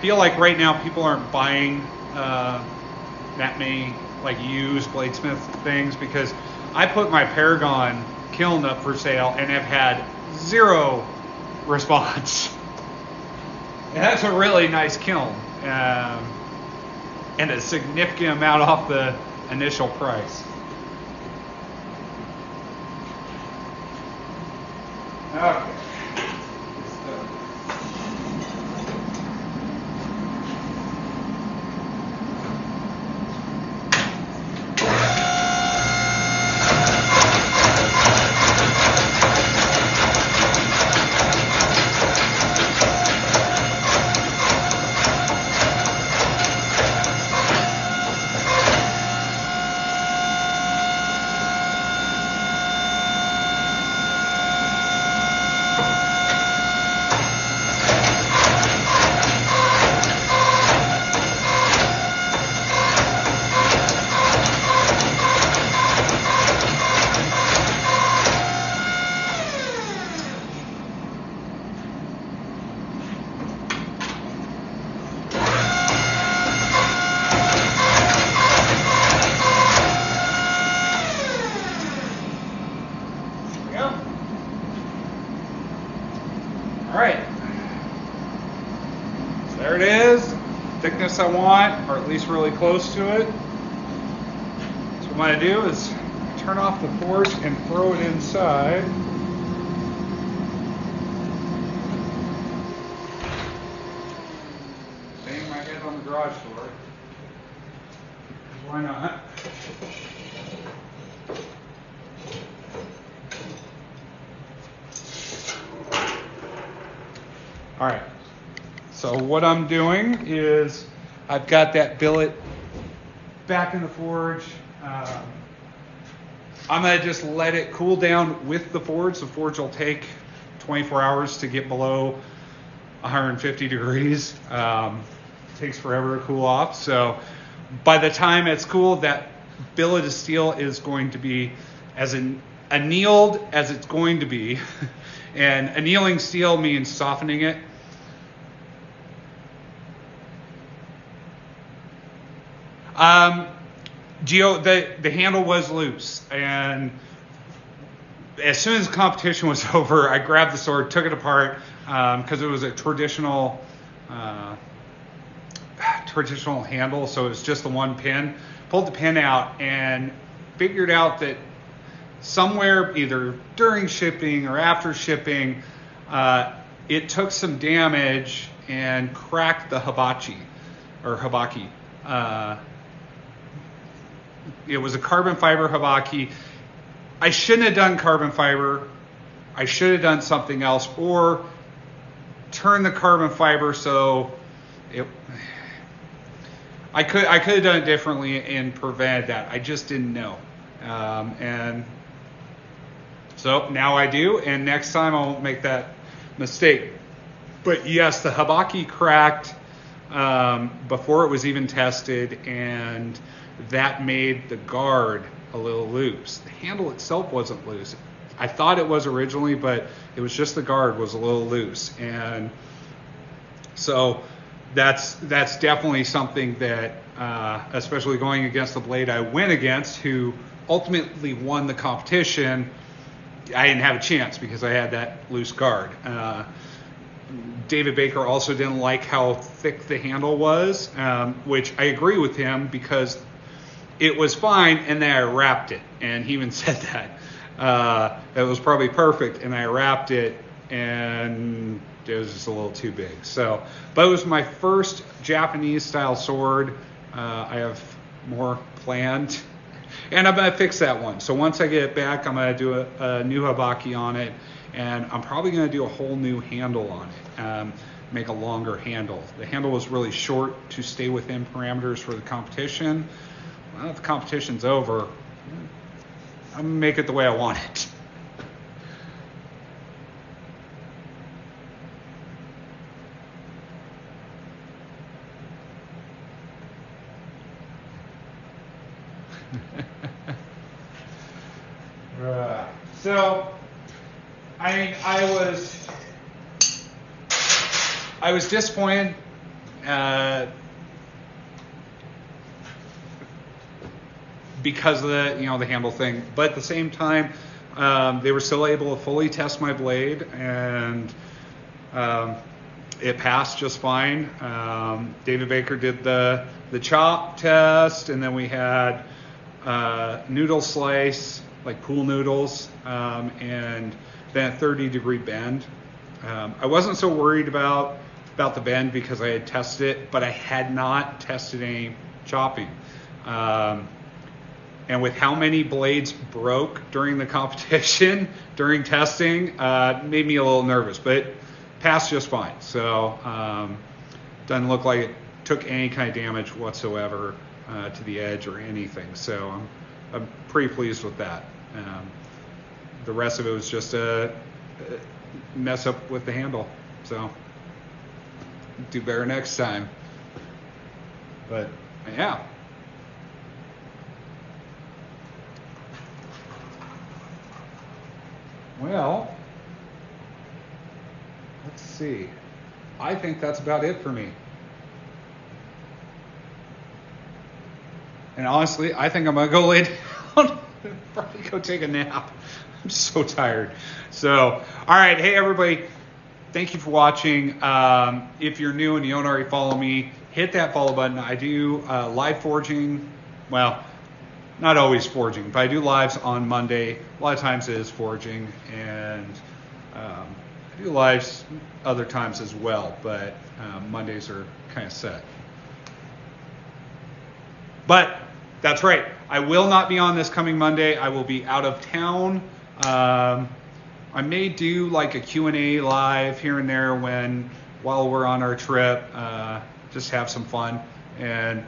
feel like right now people aren't buying that many like used Bladesmith things because I put my Paragon kiln up for sale and have had zero response. And that's a really nice kiln, and a significant amount off the initial price. Okay. All right. So there it is. Thickness I want, or at least really close to it. So what I'm going to do is turn off the forge and throw it inside. Bang my head on the garage door. Why not? All right. So what I'm doing is I've got that billet back in the forge. I'm going to just let it cool down with the forge. The forge will take 24 hours to get below 150 degrees. Takes forever to cool off. So by the time it's cool, that billet of steel is going to be as annealed as it's going to be. And annealing steel means softening it. Gio, the handle was loose, and as soon as the competition was over, I grabbed the sword, took it apart, because it was a traditional handle, so it was just the one pin. Pulled the pin out and figured out that somewhere, either during shipping or after shipping, it took some damage and cracked the habaki. It was a carbon fiber habaki. I shouldn't have done carbon fiber. I should have done something else, or turn the carbon fiber so I could have done it differently and prevented that. I just didn't know. And so now I do, and next time I won't make that mistake. But yes, the habaki cracked before it was even tested, and that made the guard a little loose. The handle itself wasn't loose. I thought it was originally, but it was just the guard was a little loose. And so that's definitely something that, especially going against the blade I went against, who ultimately won the competition, I didn't have a chance because I had that loose guard. David Baker also didn't like how thick the handle was, which I agree with him, because it was fine, and then I wrapped it, and he even said that. It was probably perfect, and I wrapped it, and it was just a little too big. So, but it was my first Japanese-style sword. I have more planned, and I'm going to fix that one. So once I get it back, I'm going to do a new habaki on it, and I'm probably going to do a whole new handle on it, make a longer handle. The handle was really short to stay within parameters for the competition. Well, if the competition's over, I'm going to make it the way I want it. So, I was disappointed. Because of the handle thing, but at the same time, they were still able to fully test my blade, and it passed just fine. David Baker did the chop test, and then we had noodle slice, like pool noodles, and then a 30-degree bend. I wasn't so worried about the bend because I had tested it, but I had not tested any chopping. And with how many blades broke during the competition, during testing, made me a little nervous, but it passed just fine. So doesn't look like it took any kind of damage whatsoever to the edge or anything. So I'm pretty pleased with that. The rest of it was just a mess up with the handle. So do better next time. But yeah. Well, let's see. I think that's about it for me. And honestly, I think I'm going to go lay down and probably go take a nap. I'm so tired. So, all right. Hey, everybody. thank you for watching. If you're new and you don't already follow me, hit that follow button. I do live forging. Well, not always forging, but I do lives on Monday. A lot of times it is forging, and I do lives other times as well, but Mondays are kind of set. But that's right, I will not be on this coming Monday. I will be out of town. I may do like a Q&A live here and there while we're on our trip, just have some fun and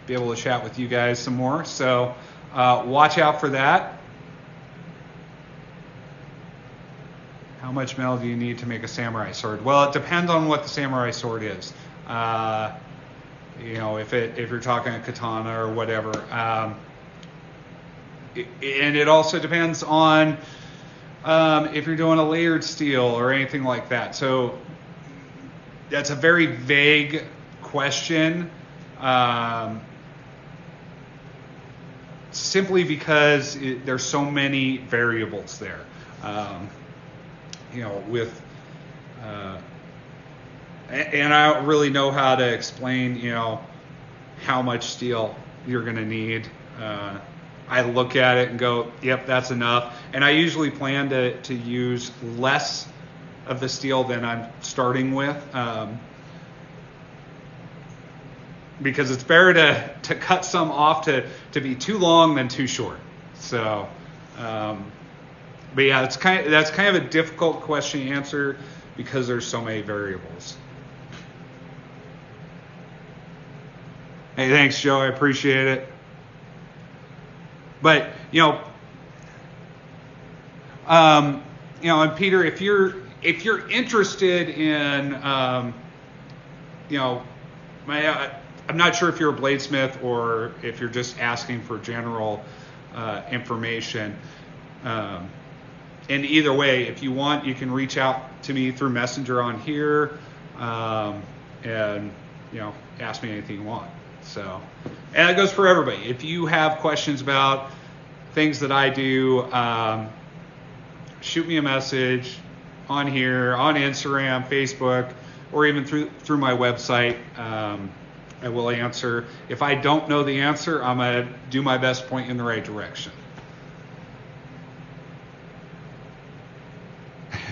be able to chat with you guys some more. So watch out for that. How much metal do you need to make a samurai sword? Well, it depends on what the samurai sword is. You know, if you're talking a katana or whatever. And it also depends on if you're doing a layered steel or anything like that. So that's a very vague question, simply because there's so many variables there. You know, and I don't really know how to explain, you know, how much steel you're going to need. I look at it and go, yep, that's enough. And I usually plan to use less of the steel than I'm starting with, because it's better to cut some off to be too long than too short. So, but yeah, that's kind of a difficult question to answer because there's so many variables. Hey, thanks, Joe. I appreciate it. But and Peter, if you're interested in, I'm not sure if you're a bladesmith or if you're just asking for general information. And either way, if you want, you can reach out to me through Messenger on here, and ask me anything you want. So, and that goes for everybody. If you have questions about things that I do, shoot me a message on here, on Instagram, Facebook, or even through my website. I will answer. If I don't know the answer, I'm going to do my best to point you in the right direction.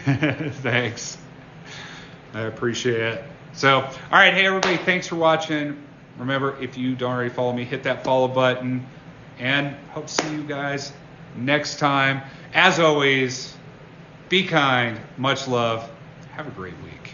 Thanks. I appreciate it. So, all right. Hey, everybody. Thanks for watching. Remember, if you don't already follow me, hit that follow button. And hope to see you guys next time. As always, be kind. Much love. Have a great week.